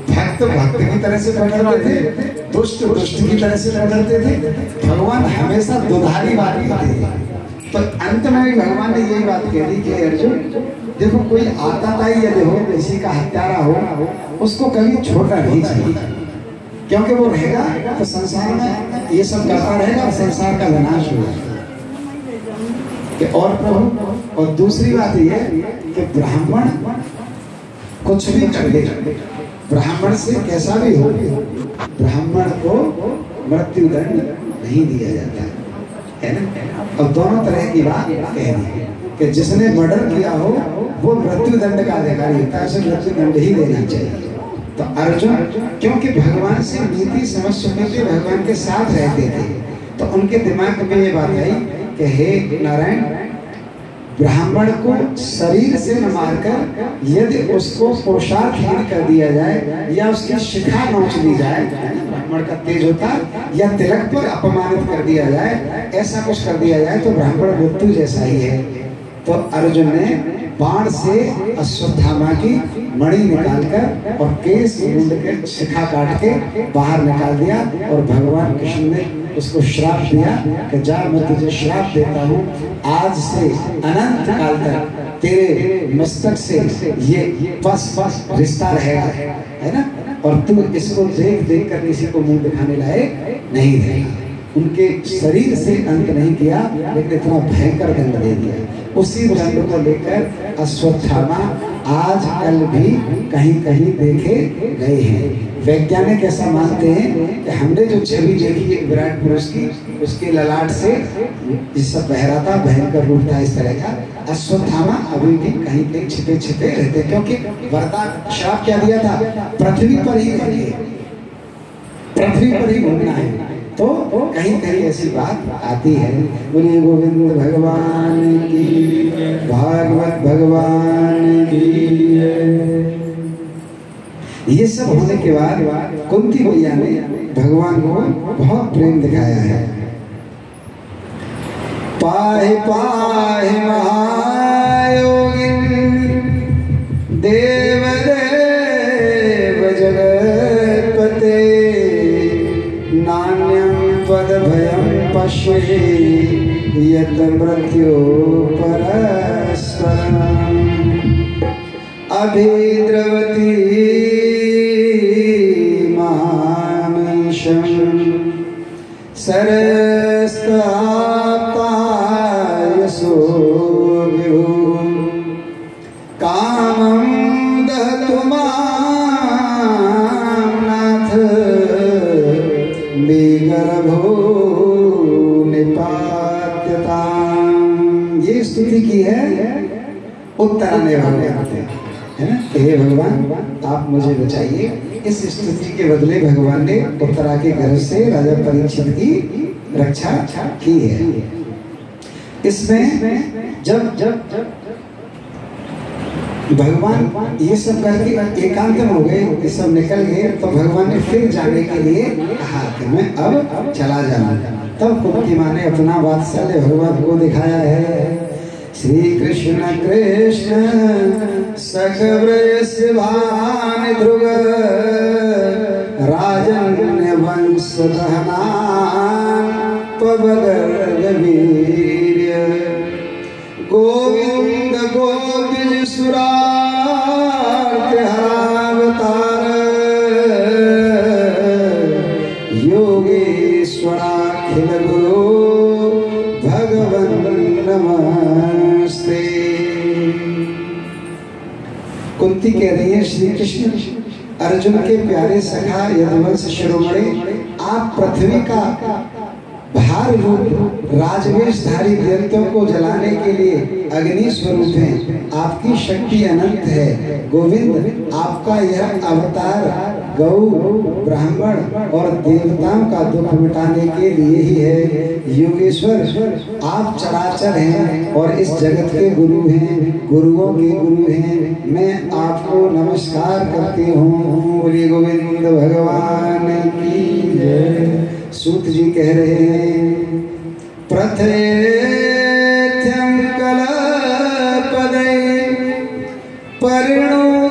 भक्त भक्त की तरह से पढ़ते थे, दुष्ट दुष्ट की तरह से पढ़ते थे। भगवान हमेशा दुधारी बात कहते थे। तो अंत में भी भगवान ने यही बात कह दी कि अर्जुन देखो, कोई आताताई यदि हो, किसी का हत्यारा हो, उसको कभी छोड़ना नहीं चाहिए, क्योंकि वो रहेगा तो संसार में ये सब करता रहेगा और संसार का विनाश होगा। और प्रभु, और दूसरी बात ये कि ब्राह्मण कुछ भी कर दे, ब्राह्मण से कैसा भी हो, ब्राह्मण को मृत्यु दंड नहीं दिया जाता है ना। अब दोनों तरह की बात कह दी कि जिसने मर्डर किया हो वो मृत्यु दंड का अधिकारी होता है, उसे मृत्यु दंड ही देना चाहिए। तो अर्जुन क्योंकि भगवान से नीति समझ चुके थे, भगवान के साथ रहते थे, तो उनके दिमाग में ये बात आई कि हे नारायण, ब्राह्मण को शरीर से न मारकर यदि उसको पुरुषार्थहीन कर दिया जाए या उसकी शिखा नोच दी जाए, ब्राह्मण का तेज होता, या तिलक पर अपमानित कर दिया जाए, ऐसा कुछ कर दिया जाए तो ब्राह्मण मृत्यु जैसा ही है। तो अर्जुन ने बाण से अश्वत्थामा की मणि निकालकर और केस मुंड के शिखा काट के बाहर निकाल दिया, और भगवान कृष्ण ने उसको श्राप दिया कि जा, मैं तुझे श्राप देता हूँ, आज से अनंत काल तक तेरे मस्तक से ये पस रिश्ता रहेगा, है ना, और तू इसको देख देख कर किसी को मुंह दिखाने लायक नहीं रहेगा। उनके शरीर से अंत नहीं किया, लेकिन इतना भयंकर दंड दे दिया। उसी दंड को लेकर अश्वत्थामा आज कल भी कहीं कहीं देखे गए हैं। वैज्ञानिक ऐसा मानते हैं कि हमने जो छवि देखी है विराट पुरुष की, उसके ललाट से जिस सब बह रहा था, भयंकर रूप था इस तरह का, अश्वत्थामा अभी भी कहीं कहीं छिपे छिपे रहते, क्योंकि वरदान श्राप क्या दिया था, पृथ्वी पर ही रहिए, पृथ्वी पर ही घूमना है, तो कहीं कहीं ऐसी बात आती है। बोलिए गोविंद भगवान की, भागवत भगवान की। ये सब होने के बाद कुंती मैया ने भगवान को बहुत प्रेम दिखाया है। पाहि पाहि महायोगिन देव देव जगत्पते, नान्यं पद भयं पश्ये यत् मृत्यो परस्परम्, अभिद्रवती महामंशं सरस्तायसो विभुः, कामं दहतु मां नाथ गर्भो निपात्यताम्। ये स्तुति की है उत्तराने भगवान, है ना, हे भगवान आप मुझे बचाइए। इस स्तुति के बदले भगवान ने उत्तरा के गर्भ से राजा परीक्षित की रक्षा की है। इसमें जब भगवान ये सब करके एकांत में हो गए, ये सब निकल गए, तो भगवान ने फिर जाने के लिए कहा कि मैं अब चला जाऊं। तब कुंती माँ ने अपना वात्सल्य भगवान को दिखाया है। श्री कृष्ण कृष्ण सखवृषभान ध्रुव राजन्य वंश दहनान पवगर्गवीर्य, गोविंद गोविंद सुरावतार, योगेश्वराखिल गुरु भगवन् नमस्ते। कुंती कह रही है, श्री कृष्ण अर्जुन के प्यारे सखा यदुवंश शिरोमणि, आप पृथ्वी का भार रूप राजवेशधारी दैत्यों को जलाने के लिए अग्नि स्वरूप हैं। आपकी शक्ति अनंत है। गोविंद आपका यह अवतार गौ, ब्राह्मण और देवताओं का दुख मिटाने के लिए ही है। योगेश्वर आप चराचर हैं और इस जगत के गुरु हैं, गुरुओं के गुरु हैं। मैं आपको नमस्कार करती हूँ। बोलिए गोविंद भगवान की जय। सूत जी कह रहे हैं, प्रथेत्यं कलपदे परिणुताखिलोदय,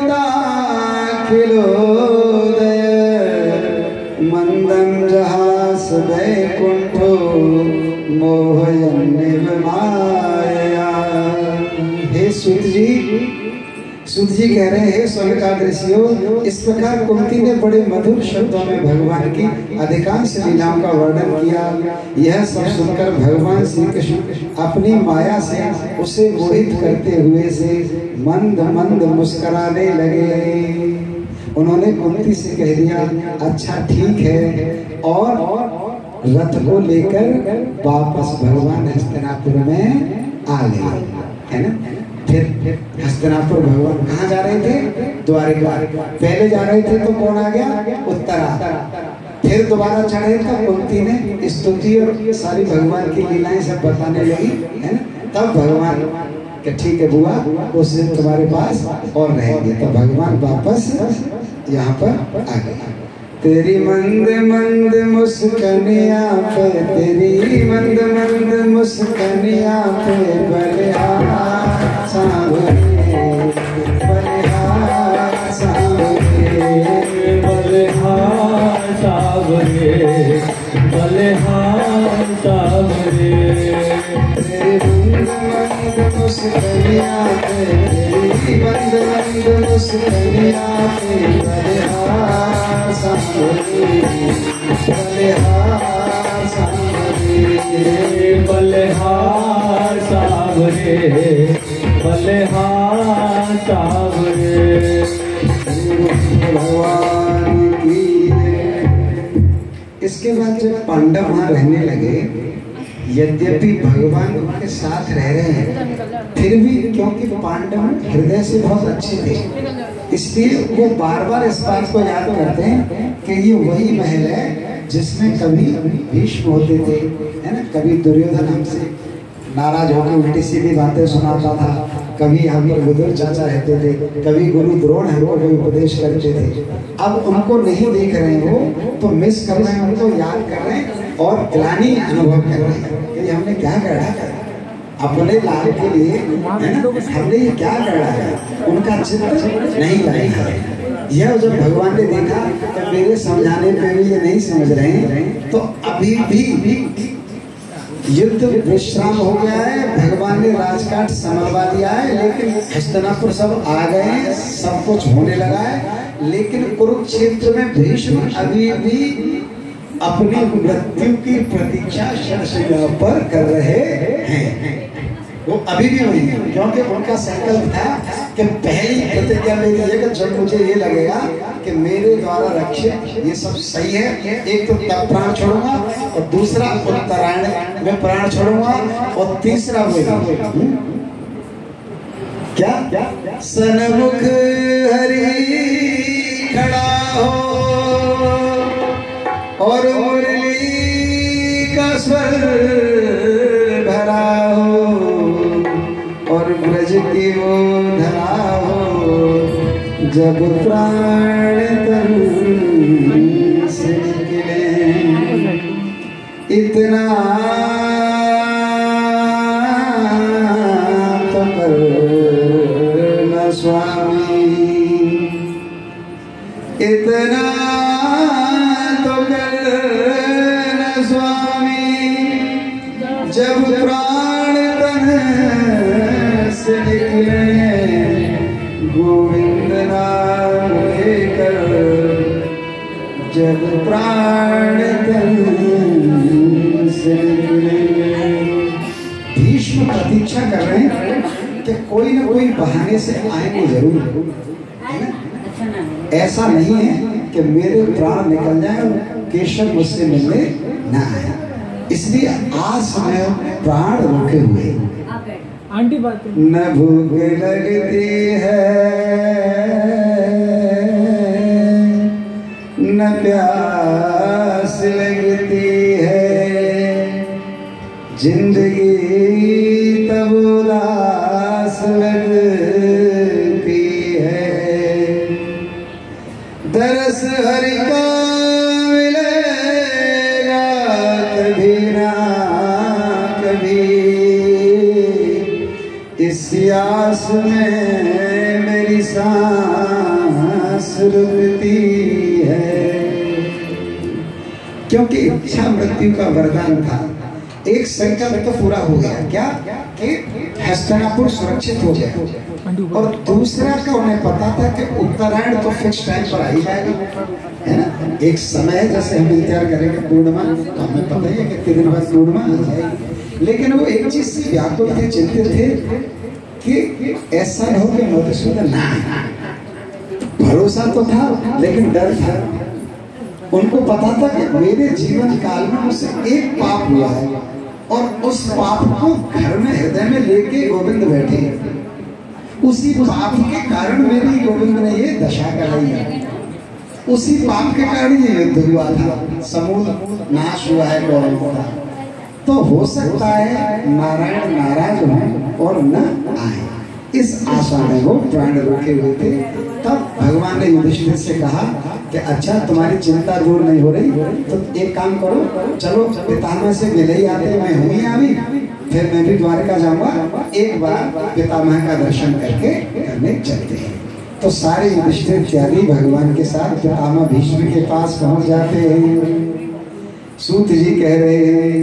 मंदं जहास वैकुंठो मोहयन्निव मायया। हे सूत सुध जी कह रहे हैं स्वर्गादृशियों, इस प्रकार कुंती ने बड़े मधुर शब्दों में भगवान की अधिकांश लीलाओं का वर्णन किया। यह सब सुनकर भगवान श्री कृष्ण अपनी माया से उसे मोहित करते हुए से मंद मंद मुस्कुराने लगे। उन्होंने कुंती से कह दिया, अच्छा ठीक है, और रथ को लेकर वापस भगवान हस्तिनापुर में आ गए, है ना। फिर हस्तिनापुर भगवान कहाँ जा रहे थे? द्वारिका। पहले जा रहे थे तो कौन आ गया? उत्तरा। फिर दोबारा चढ़े तो कुंती ने स्तुति और सारी भगवान की लीलाएं सब बताने लगी, है ना। तब भगवान कि ठीक है बुआ, उस दिन तुम्हारे पास और रहेंगे। तो भगवान वापस यहाँ पर आ गए। तेरी मंद मंद मुस्कानिया पे, तेरी मंद मंद मुस्कानिया पे बलिहार सांवरे, बलिहार सांवरे, बलिहार सांवरे, बलिहार सांवरे। तेरी मंद मंद मुस्कानिया पे, तेरी मंद मंद मुस्कानिया पे बलिहार सांवरे, बलिहार सांवरे, बलिहार सांवरे, बलिहार सांवरे। भगवान की। इसके बाद जब पांडव वहाँ रहने लगे, यद्यपि भगवान उनके साथ रह रहे हैं, फिर भी क्योंकि पांडव हृदय से बहुत अच्छे थे, इसलिए वो बार बार इस बात को याद करते हैं कि ये वही महल है जिसमें कभी भीष्म होते थे, है ना। कभी दुर्योधन हमसे नाराज होकर उल्टी सीधी बातें सुनाता था, कभी यहाँ पर विदुर चाचा रहते थे, कभी गुरु द्रोण हमको कोई उपदेश करते थे। अब उनको नहीं देख रहे हो तो मिस कर रहे हैं, उनको याद कर रहे हैं और ग्लानि अनुभव कर रहे हैं कि हमने क्या कर अपने लाल के लिए, है ना, हमने ये क्या कर रहा है। उनका चित्त नहीं लगा है। यह जब भगवान ने देखा कि मेरे समझाने पे भी ये नहीं समझ रहे हैं, तो अभी भी युद्ध विश्राम हो गया है, भगवान ने राजकाट संभलवा दिया है, लेकिन हस्तिनापुर सब आ गए, सब कुछ होने लगा है। लेकिन कुरुक्षेत्र में भीष्म अभी भी अपनी मृत्यु की प्रतीक्षा शरशैया पर कर रहे हैं। वो अभी भी वही है, क्योंकि उनका संकल्प था कि पहली प्रतिज्ञा मेरी है कि जब मुझे ये लगेगा कि मेरे द्वारा रक्षित ये सब सही है, एक तो तब प्राण छोड़ूंगा, और दूसरा उत्तरायण में प्राण छोड़ूंगा, और तीसरा वो क्या सन्मुख हरि खड़ा हो और मुरली का स्वर भरा हो और ब्रज की वो धरा हो, जब प्राण तन से निकले, इतना तो करना स्वामी, इतना तो करना स्वामी, जब प्राण तन से निकले, गोविंद नाम लेकर, जब प्राण तन से निकले। भीष्म प्रतीक्षा कर रहे हैं कि कोई न कोई बहाने से आएंगे जरूर, ऐसा नहीं है कि मेरे प्राण निकल जाए और केशव मुझसे मिलने ना आए। इसलिए आज मैं प्राण रोके हुए, आंटी बात न भूख लगती है न प्यास लगती है, जिंदगी तब उदास लगती है, दरस हरि का मिलेगा कभी ना कभी, इस आस में मेरी सांस रुकती है। क्योंकि इच्छा मृत्यु का वरदान था, एक संकल्प तो पूरा हो गया, क्या कि हस्तिनापुर सुरक्षित हो गया, और दूसरा का उन्हें पता था कि उत्तरायण तो फिक्स टाइम पर आई जाएगी, है ना। एक समय जैसे हम इंतजार करेंगे पूर्णिमा, तो हमें पता ही है कि कितने दिन बाद पूर्णिमा आ जाएगी, लेकिन वो एक चीज से व्याकुल थे, चिंतित थे कि ऐसा न हो कि मधुसूदन ना आए। भरोसा तो था लेकिन डर था। उनको पता था कि मेरे जीवन काल में मुझसे एक पाप हुआ है, और उस पाप को घर में हृदय में लेके गोविंद बैठे, उसी पाप के कारण मेरी गोविंद ने ये दशा कराई है, उसी पाप के कारण ये युद्ध हुआ था, समूल नाश हुआ है कौरवों का। तो हो सकता है नारायण नाराज हो और न आए, इस आशा में वो प्राण रोके हुए थे। तब भगवान ने युधिष्ठिर से कहा कि अच्छा तुम्हारी चिंता दूर नहीं हो रही, तो एक काम करो, चलो पितामह से मिले ही आते, मैं हूँ ही अभी, फिर मैं भी द्वारका जाऊंगा, एक बार पितामह का दर्शन करके करने चलते हैं। तो सारे युधिष्ठिर इत्यादि भगवान के साथ पितामह भीष्म के पास पहुंच जाते हैं। सूत जी कह रहे हैं,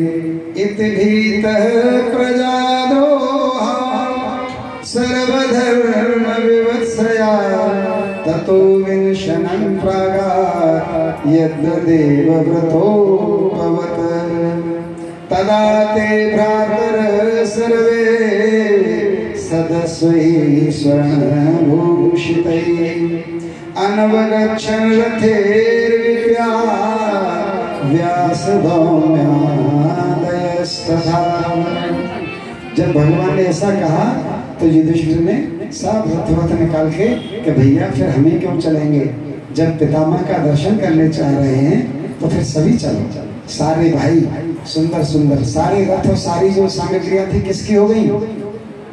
इत भीतः प्रजाद्रोहा सर्वधर्म विवत्सया ततो विंशनं प्रागात् यद्देव व्रतोपवत् तदा ते भ्रातर सर्वे सदस्यै स्वर्णभूषितैः अनवगच्छन् रथैर्विप्या व्यासधौम्यादयस्तथा। जब भगवान ने ऐसा कहा तो युधिष्ठिर ने सब रथ निकाल के कि भैया फिर हमें क्यों चलेंगे, जब पितामह का दर्शन करने चाह रहे हैं तो फिर सभी चलो। सारे भाई सुंदर सुंदर सारे रथ और सारी जो सामग्रियां थी किसकी हो गई,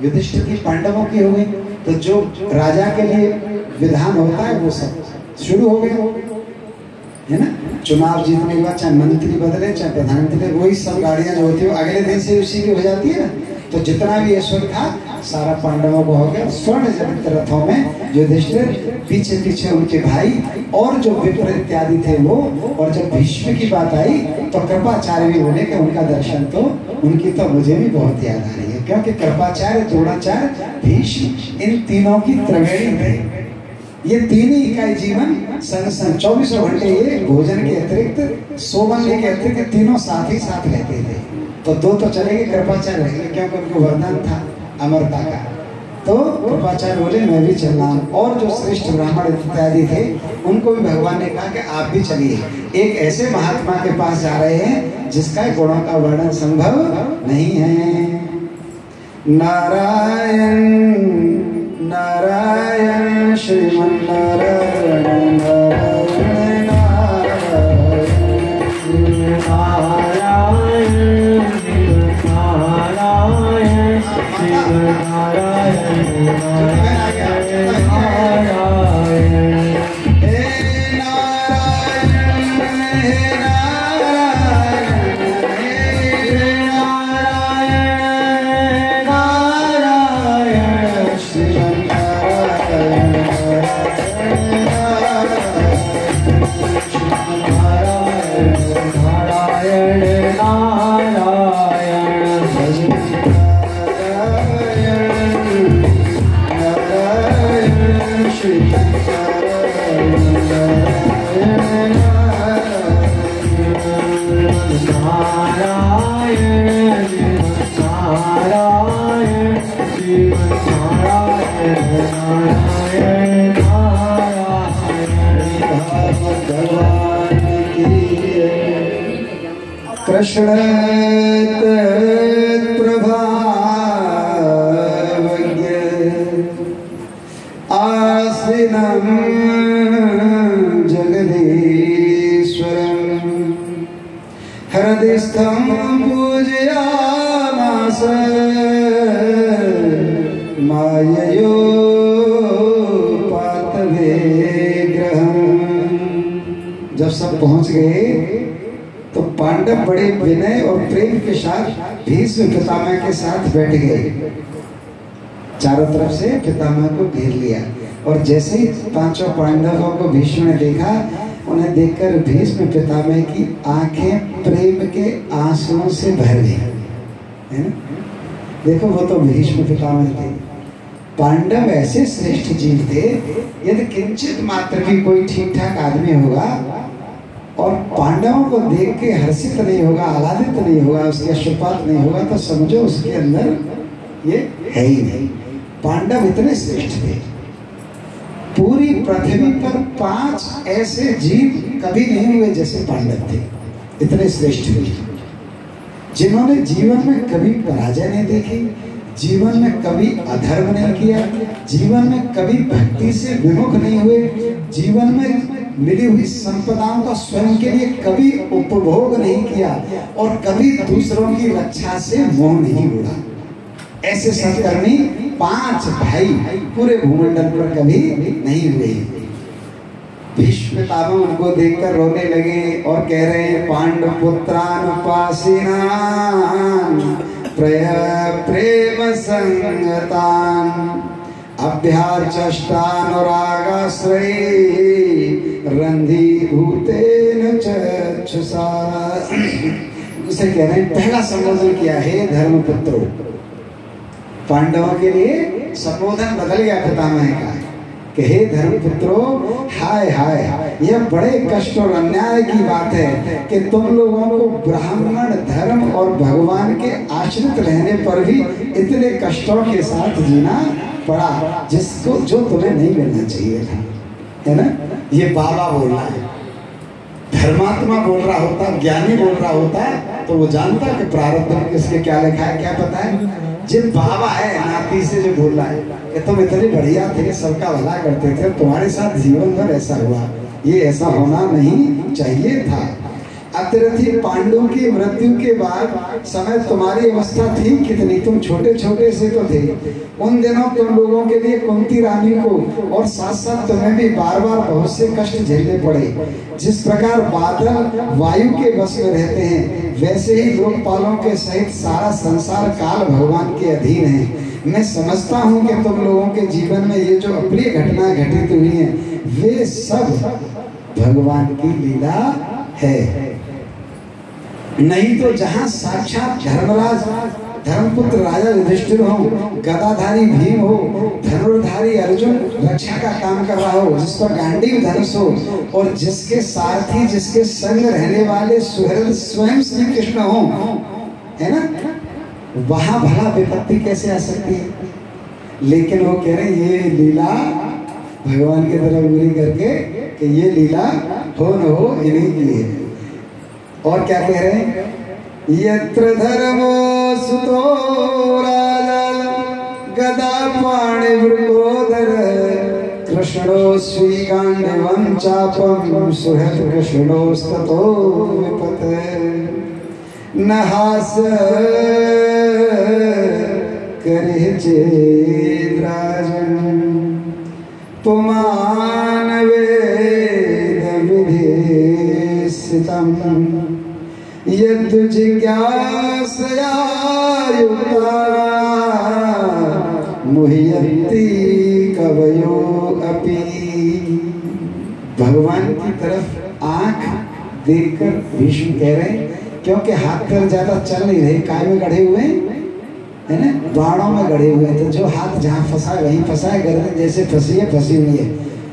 युधिष्ठिर की, पांडवों की हो गई। तो जो राजा के लिए विधान होता है वो सब शुरू हो गया, है ना। चुनाव जीतने के बाद चाहे मंत्री बदले चाहे प्रधानमंत्री, वही सब गाड़ियां जो होती है अगले दिन से उसी की हो जाती है ना। तो जितना भी ऐश्वर्य था सारा पांडवों को हो गया। स्वर्ण जनित रथों में युधिष्ठिर, पीछे पीछे उनके भाई और जो विप्र इत्यादि थे वो। और जब भीष्म की बात आई तो कृपाचार्य भी बोले कि उनका दर्शन तो उनकी तो मुझे भी बहुत याद आ रही है, क्योंकि कृपाचार्य, द्रोणाचार्य, भीष्म, इन तीनों की त्रिवेणी थे। ये तीन ही इकाई जीवन संग 24 घंटे ये भोजन के अतिरिक्त, सोमन के अतिरिक्त तीनों साथ ही साथ रहते थे। तो दो तो चले गए, कृपाचार्य रहेंगे क्योंकि उनको वरदान था अमरता का। तो कृपाचार्य बोले मैं भी चल रहा हूँ। और जो श्रेष्ठ ब्राह्मण इत्यादि थे उनको भी भगवान ने कहा कि आप भी चलिए, एक ऐसे महात्मा के पास जा रहे हैं जिसका गुणों का वर्णन संभव नहीं है। नारायण नारायण श्रीमन्नारायण नारायण नारायण नारायण नारायण कृष्ण प्रभावज्ञ आसीनं जगदीश्वरं हृदयस्थं पूजयामास माययोपातवेग्रहम्। जब सब पहुंच गए तो पांडव बड़े विनय और प्रेम के साथ भीष्म पितामह के साथ बैठ गए। चारों तरफ से पितामह को घेर लिया, और जैसे ही पांचों पांडवों को भीष्म ने देखा उन्हें देखकर भीष्म पितामह की आंखें प्रेम के आंसुओं से भर गई, है ना। देखो वो तो भीष्म पितामह थे, पांडव ऐसे श्रेष्ठ जीव थे, यदि किंचित मात्र भी कोई ठीक ठाक आदमी होगा और पांडवों को देख के हर्षित नहीं होगा, आह्लादित नहीं होगा, उसके अश्रुपात नहीं होगा, तो समझो उसके अंदर ये है ही नहीं। पांडव इतने श्रेष्ठ थे, पूरी पृथ्वी पर 5 ऐसे जीव कभी नहीं हुए जैसे पांडव थे, इतने श्रेष्ठ थे, जिन्होंने जीवन में कभी पराजय नहीं देखी, जीवन में कभी अधर्म नहीं किया, जीवन में कभी भक्ति से विमुख नहीं हुए, जीवन में मिली हुई संपदाओं का स्वयं के लिए कभी उपभोग नहीं किया और कभी दूसरों की रक्षा से मोह नहीं उड़ा। ऐसे सत्कर्मी 5 भाई पूरे भूमंडल पर कभी नहीं हुए। भीष्म पितामह उनको देखकर रोने लगे और कह रहे हैं, पांडव पुत्रान उपासीनान प्रेम संगतान अभ्याचष्टानुरागाश्रये रंधी भूतेन चक्षुषा। उसे कह रहे हैं, पहला संबोधन किया है धर्मपुत्रों। पांडवों के लिए संबोधन बदल गया पितामह का कि हे धर्मपुत्रों, हाय हाय, यह बड़े कष्ट और अन्याय की बात है कि तुम लोगों को ब्राह्मण धर्म और भगवान के आश्रित रहने पर भी इतने कष्टों के साथ जीना पड़ा, जिसको जो तुम्हें नहीं मिलना चाहिए था, है ना। ये बाबा बोल रहा है, धर्मात्मा बोल रहा होता, ज्ञानी बोल रहा होता तो वो जानता कि प्रारब्ध में किसके क्या लिखा है, क्या पता है। जिन बाबा है नाती से जो बोल रहा है कि तुम इतने बढ़िया थे, सबका भला करते थे, तुम्हारे साथ जीवन भर ऐसा हुआ, ये ऐसा होना नहीं चाहिए था। अतिरथी पांडवों की मृत्यु के बाद समय तुम्हारी अवस्था थी कितनी, तुम छोटे छोटे से तो थे। उन दिनों तुम लोगों के लिए कुंती रानी को और साथ साथ तुम्हें भी बार बार बहुत से कष्ट झेलने पड़े। जिस प्रकार बादल वायु के बस में रहते हैं, वैसे ही लोकपालों के सहित सारा संसार काल भगवान के अधीन है। मैं समझता हूँ कि तुम लोगों के जीवन में ये जो अप्रिय घटनाएं घटित हुई हैं, वे सब भगवान की लीला है। नहीं तो जहाँ साक्षात धर्मराज धर्मपुत्र राजा युधिष्ठिर हो, गदाधारी भीम हो, धनुर्धारी अर्जुन रक्षा का काम कर रहा हो, जिस पर गांडीव धनुष हो और जिसके सारथी, जिसके संग रहने वाले सुहृद स्वयं श्री कृष्ण हो, है ना, वहां भला विपत्ति कैसे आ सकती है। लेकिन वो कह रहे ये लीला भगवान की तरफ बुरी करके कि ये लीला हो न हो इन्हीं की है। और क्या कह रहे हैं, यत्र धर्मो सुतो राजा गदा पाणि वृकोदर कृष्णो स्वीगांडवं चापं सुहृद कृष्णोस्ततो विपते नहास करे चेद्राजन पुमान वेद विधेसितम यद्जिज्ञासया युक्ता मुह्यन्ति कवयो अपि। भगवान की तरफ आंख देखकर भीष्म कह रहे हैं, क्योंकि हाथ पैर ज्यादा चल नहीं रहे, काय में गढ़े हुए है ना, बाणों में गढ़े हुए हैं, तो जो हाथ जहाँ फंसा है वहीं फंसा है, गर्दन जैसे फंसी हुई है,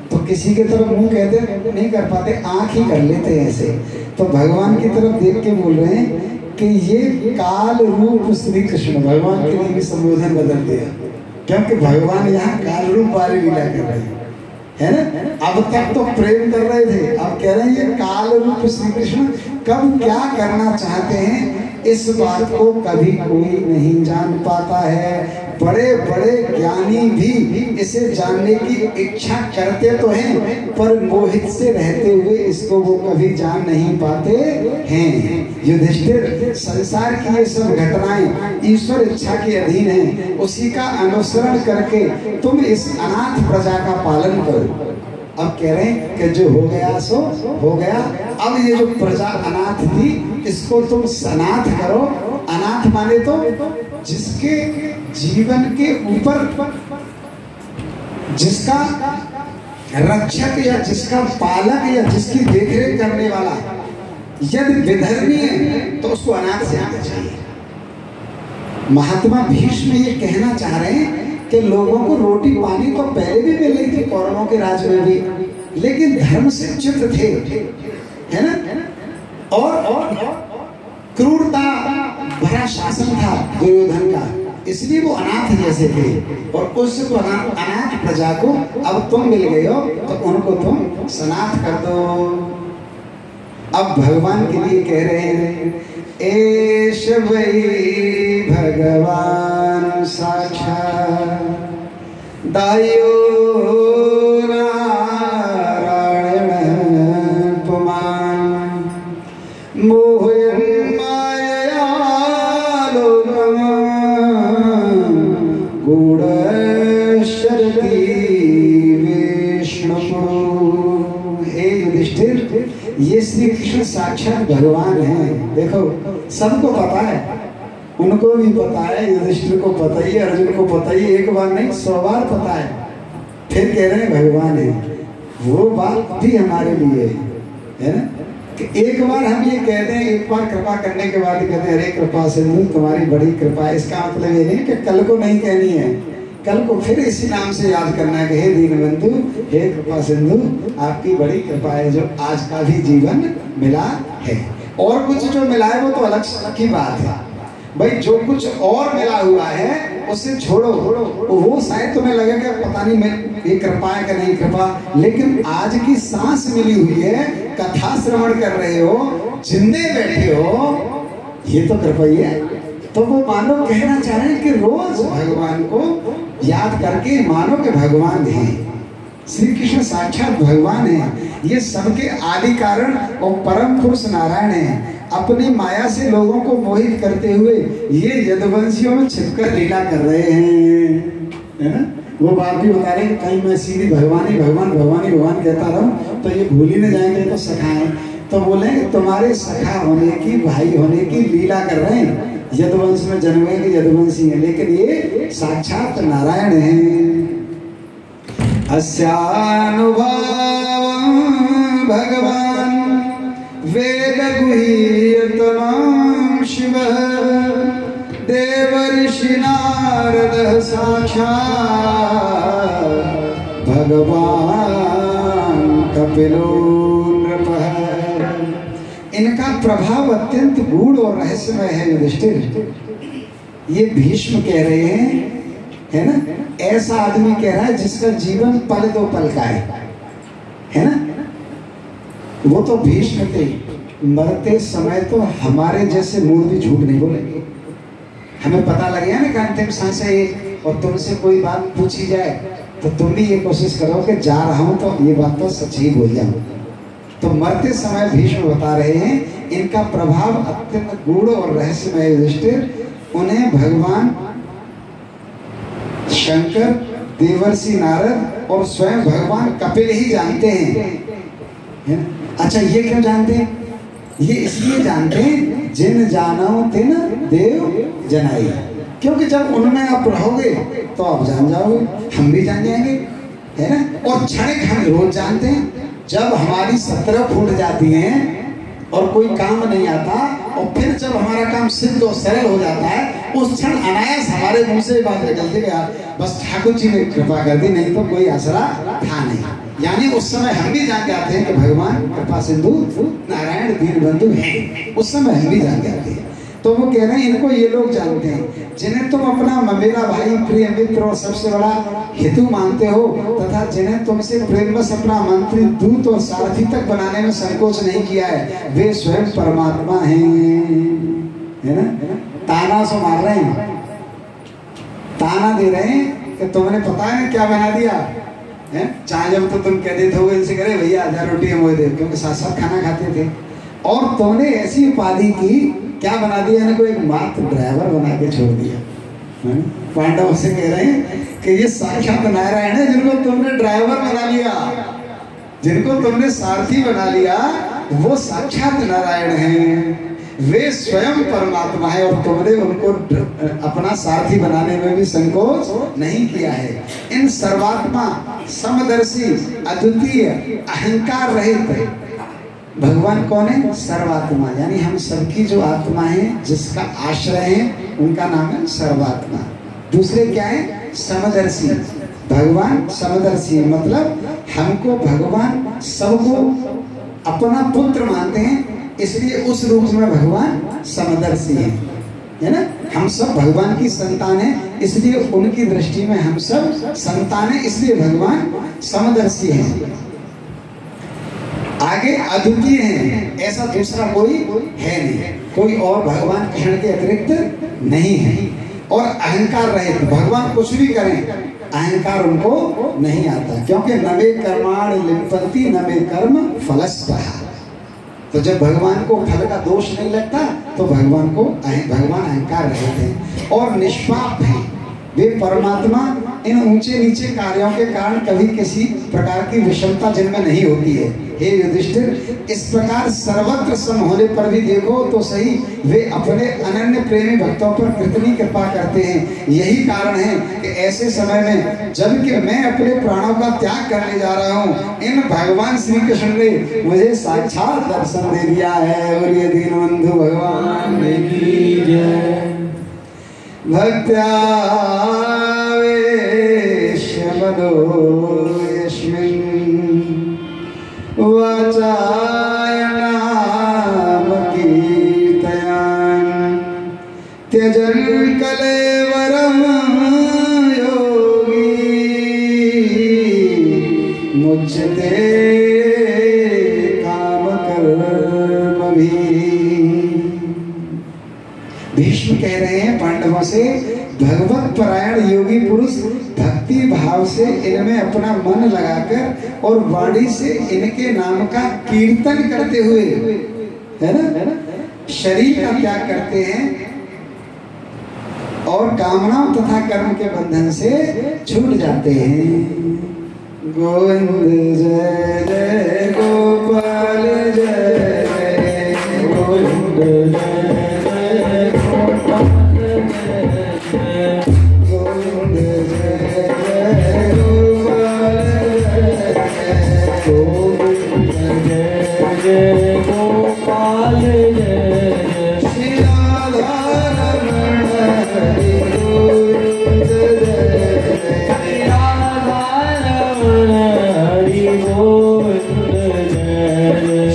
तो किसी की तरफ मुंह कहते नहीं कर पाते, आंख ही कर लेते हैं ऐसे। तो भगवान की तरफ देख के बोल रहे हैं कि ये काल रूप श्री कृष्ण, भगवान के लिए भी संबोधन बदल दिया, क्योंकि भगवान यहाँ काल रूप वाली लीला कर रहे हैं, है ना। अब तक तो प्रेम कर रहे थे, अब कह रहे हैं ये काल रूप श्री कृष्ण कब क्या करना चाहते हैं, इस बात को कभी कोई नहीं जान पाता है। बड़े बड़े ज्ञानी भी इसे जानने की इच्छा करते तो हैं, पर मोहित से रहते हुए इसको वो कभी जान नहीं पाते हैं। युधिष्ठिर, संसार की ये सब घटनाएं ईश्वर इच्छा के अधीन हैं, उसी का अनुसरण करके तुम इस अनाथ प्रजा का पालन करो। अब कह रहे हैं कि जो हो गया सो हो गया, अब ये जो प्रजा अनाथ थी इसको तुम सनाथ करो। अनाथ माने तो जिसके जीवन के ऊपर, जिसका रक्षक या जिसका पालक या जिसकी देखरेख करने वाला यदि विधर्मी है तो उसको अनाथ जाना चाहिए। महात्मा भीष्म ये कहना चाह रहे हैं कि लोगों को रोटी पानी तो पहले भी मिल रही थी कौरवों के राज में भी, लेकिन धर्म से च्युत थे, है ना। और क्रूरता भरा शासन था दुर्योधन का, इसलिए वो अनाथ जैसे थे। और उस अनाथ प्रजा को अब तुम मिल गए हो तो उनको तुम सनाथ कर दो। अब भगवान के लिए कह रहे हैं, एष वै भगवान साक्षात् दायो नारायण पुमान् मोहयन् मायया लोकम् गूढशरति विष्णुः। हे युधिष्ठिर, ये श्री कृष्ण साक्षात भगवान हैं। देखो सबको पता है, उनको भी पता है, युधिष्ठिर को पता ही है, अर्जुन को पता ही, एक बार नहीं 100 बार पता है, फिर कह रहे हैं भगवान है। वो बात भी हमारे लिए है ना कि एक बार हम ये कहते हैं, एक बार कृपा करने के बाद कहते हैं अरे कृपा सिंधु तुम्हारी बड़ी कृपा है। इसका मतलब ये नहीं कि कल को नहीं कहनी है, कल को फिर इसी नाम से याद करना है कि हे दीनबंधु, हे कृपा सिंधु, आपकी बड़ी कृपा है जो आज का भी जीवन मिला है। और कुछ जो मिला है वो तो अलग की बात है भाई, जो कुछ और मिला हुआ है उसे छोड़ो, वो शायद तुम्हें लगेगा पता नहीं मैं ये कृपा है कि नहीं कृपा, लेकिन आज की सांस मिली हुई है, कथा श्रवण कर रहे हो, जिंदे बैठे हो, ये तो कृपा ही है। तो वो मानो कहना चाह रहे हैं कि रोज भगवान को याद करके मानो कि भगवान है, श्री कृष्ण साक्षात भगवान है, ये सबके आदि कारण और परम पुरुष नारायण है। अपनी माया से लोगों को मोहित करते हुए ये यदुवंशियों में छिपकर लीला कर रहे हैं, है ना। वो बात भी बता रहे हैं कहीं मैं सीधी भगवानी भगवान भगवानी भगवान कहता रहूं तो ये भूल ही न जाएंगे तो सखाएं, तो बोले तुम्हारे सखा होने की, भाई होने की लीला कर रहे हैं, यदुवंश में जन्मे के यदुवंशी है, लेकिन ये साक्षात नारायण हैं। अस्यानुभावं भगवान वेद गुह्यतमं शिवः देवर्षि नारदः साक्षात् भगवान कपिलो नृपः। इनका प्रभाव अत्यंत गूढ़ और रहस्यमय है युधिष्ठिर। ये भीष्म कह रहे हैं, है ना, ऐसा आदमी कह रहा है जिसका जीवन पल दो पल का है ना। वो तो भीष्म थे, मरते समय तो हमारे जैसे मूर्ख भी झूठ नहीं बोलेंगे। हमें पता लग गया ना कि अंतिम सांस है और तुमसे कोई बात पूछी जाए तो तुम भी ये कोशिश करो कि जा रहा हूं तो ये बात तो सच ही बोल जाऊं। तो मरते समय भीष्म बता रहे हैं इनका प्रभाव अत्यंत गूढ़ और रहस्यमय युधिष्ठिर। उन्हें भगवान शंकर, देवर्षि नारद और स्वयं भगवान कपिल ही जानते हैं। अच्छा, ये क्यों जानते हैं? ये इसलिए जानते हैं जिन जानो तिन देव जनाई, क्योंकि जब उनमें आप रहोगे तो आप जान जाओगे, हम भी जान जाएंगे, है ना। और क्षणिक हम रोज जानते हैं, जब हमारी 17 फूट जाती हैं और कोई काम नहीं आता और फिर जब हमारा काम सिद्ध और सरल हो जाता है, उस क्षण अनायास हमारे मुंह से बात निकलती है बस ठाकुर जी ने कृपा कर दी, नहीं तो कोई आसरा था नहीं। यानी उस समय हम भी जान जाते हैं कि भगवान कृपा सिंधु नारायण दीनबंधु हैं, उस समय हम भी जान जाते हैं। तो वो कह रहे हैं इनको ये लोग जानते हैं जिन्हें तुम अपना मेरा भाई, प्रिय मित्र और सबसे बड़ा हेतु मानते हो, तथा जिन्हें तुमसे प्रेमवश अपना मंत्री, दूत और सारथी तक बनाने में संकोच नहीं किया है, वे स्वयं परमात्मा हैं, है ना। ताना से मार रहे हैं, ताना दे रहे हैं कि तुमने पता है क्या बना दिया है। चाहे जब तो तुम कह देते हो इनसे करे भैया 1000 रोटी हम दे, क्योंकि साथ साथ खाना खाते थे, और तुमने ऐसी उपाधि की, क्या बना दिया, इनको एक मात्र ड्राइवर बना के छोड़ दिया। पांडव से कह रहे हैं कि ये साक्षात नारायण है जिनको तुमने ड्राइवर बना लिया, जिनको तुमने सारथी बना लिया, वो साक्षात नारायण हैं। वे स्वयं परमात्मा है और तुमने उनको अपना सारथी बनाने में भी संकोच नहीं किया है। इन सर्वात्मा, समदर्शी, अद्वितीय, अहंकार रहित भगवान कौन है? सर्वात्मा, यानी हम सबकी जो आत्मा है, जिसका आश्रय है, उनका नाम है सर्वात्मा। दूसरे क्या है? समदर्शी। भगवान समदर्शी मतलब हमको भगवान सबको अपना पुत्र मानते हैं, इसलिए उस रूप में भगवान समदर्शी है ना। हम सब भगवान की संतान है, इसलिए उनकी दृष्टि में हम सब संतान है, इसलिए भगवान समदर्शी हैं। आगे अद्वितीय हैं, ऐसा दूसरा कोई है नहीं, कोई और भगवान कृष्ण के अतिरिक्त नहीं है। और अहंकार रहित, भगवान कुछ भी करें अहंकार उनको नहीं आता, क्योंकि न मे कर्माण लिप्यन्ति न मे कर्म फलस्वः। तो जब भगवान को फल का दोष नहीं लगता तो भगवान अहंकार रहित हैं और निष्पाप हैं। वे परमात्मा इन ऊंचे नीचे कार्यों के कारण कभी किसी प्रकार की विषमता जिनमें नहीं होती है। हे युधिष्ठिर, इस प्रकार सर्वत्र सम होने पर भी देखो तो सही, वे अपने अनन्य प्रेमी भक्तों पर कितनी कृपा करते हैं। यही कारण है कि ऐसे समय में जबकि मैं अपने प्राणों का त्याग करने जा रहा हूँ, इन भगवान श्री कृष्ण ने मुझे साक्षात दर्शन दे दिया है। और ये दीनबंधु भगवान की जय। भक्त्या त्यजन कलेवरम योगी मुझते काम कर्म भी। भीष्म कह रहे हैं पांडवों से, भगवत परायण योगी पुरुष भक्ति भाव से इनमें अपना मन लगाकर और वाणी से इनके नाम का कीर्तन करते हुए, है ना, शरीर का त्याग करते हैं और कामनाओं तथा कर्म के बंधन से छूट जाते हैं। गोविंद जय जय गोपाल जय जय गोविंद जय जय गोपाल जय गोविंद जय जय गोपाल जय गोविंद जय जय गोपाल जय श्री राधा रमण हरि गोविंद जय श्री राधा रमण हरि गोविंद जय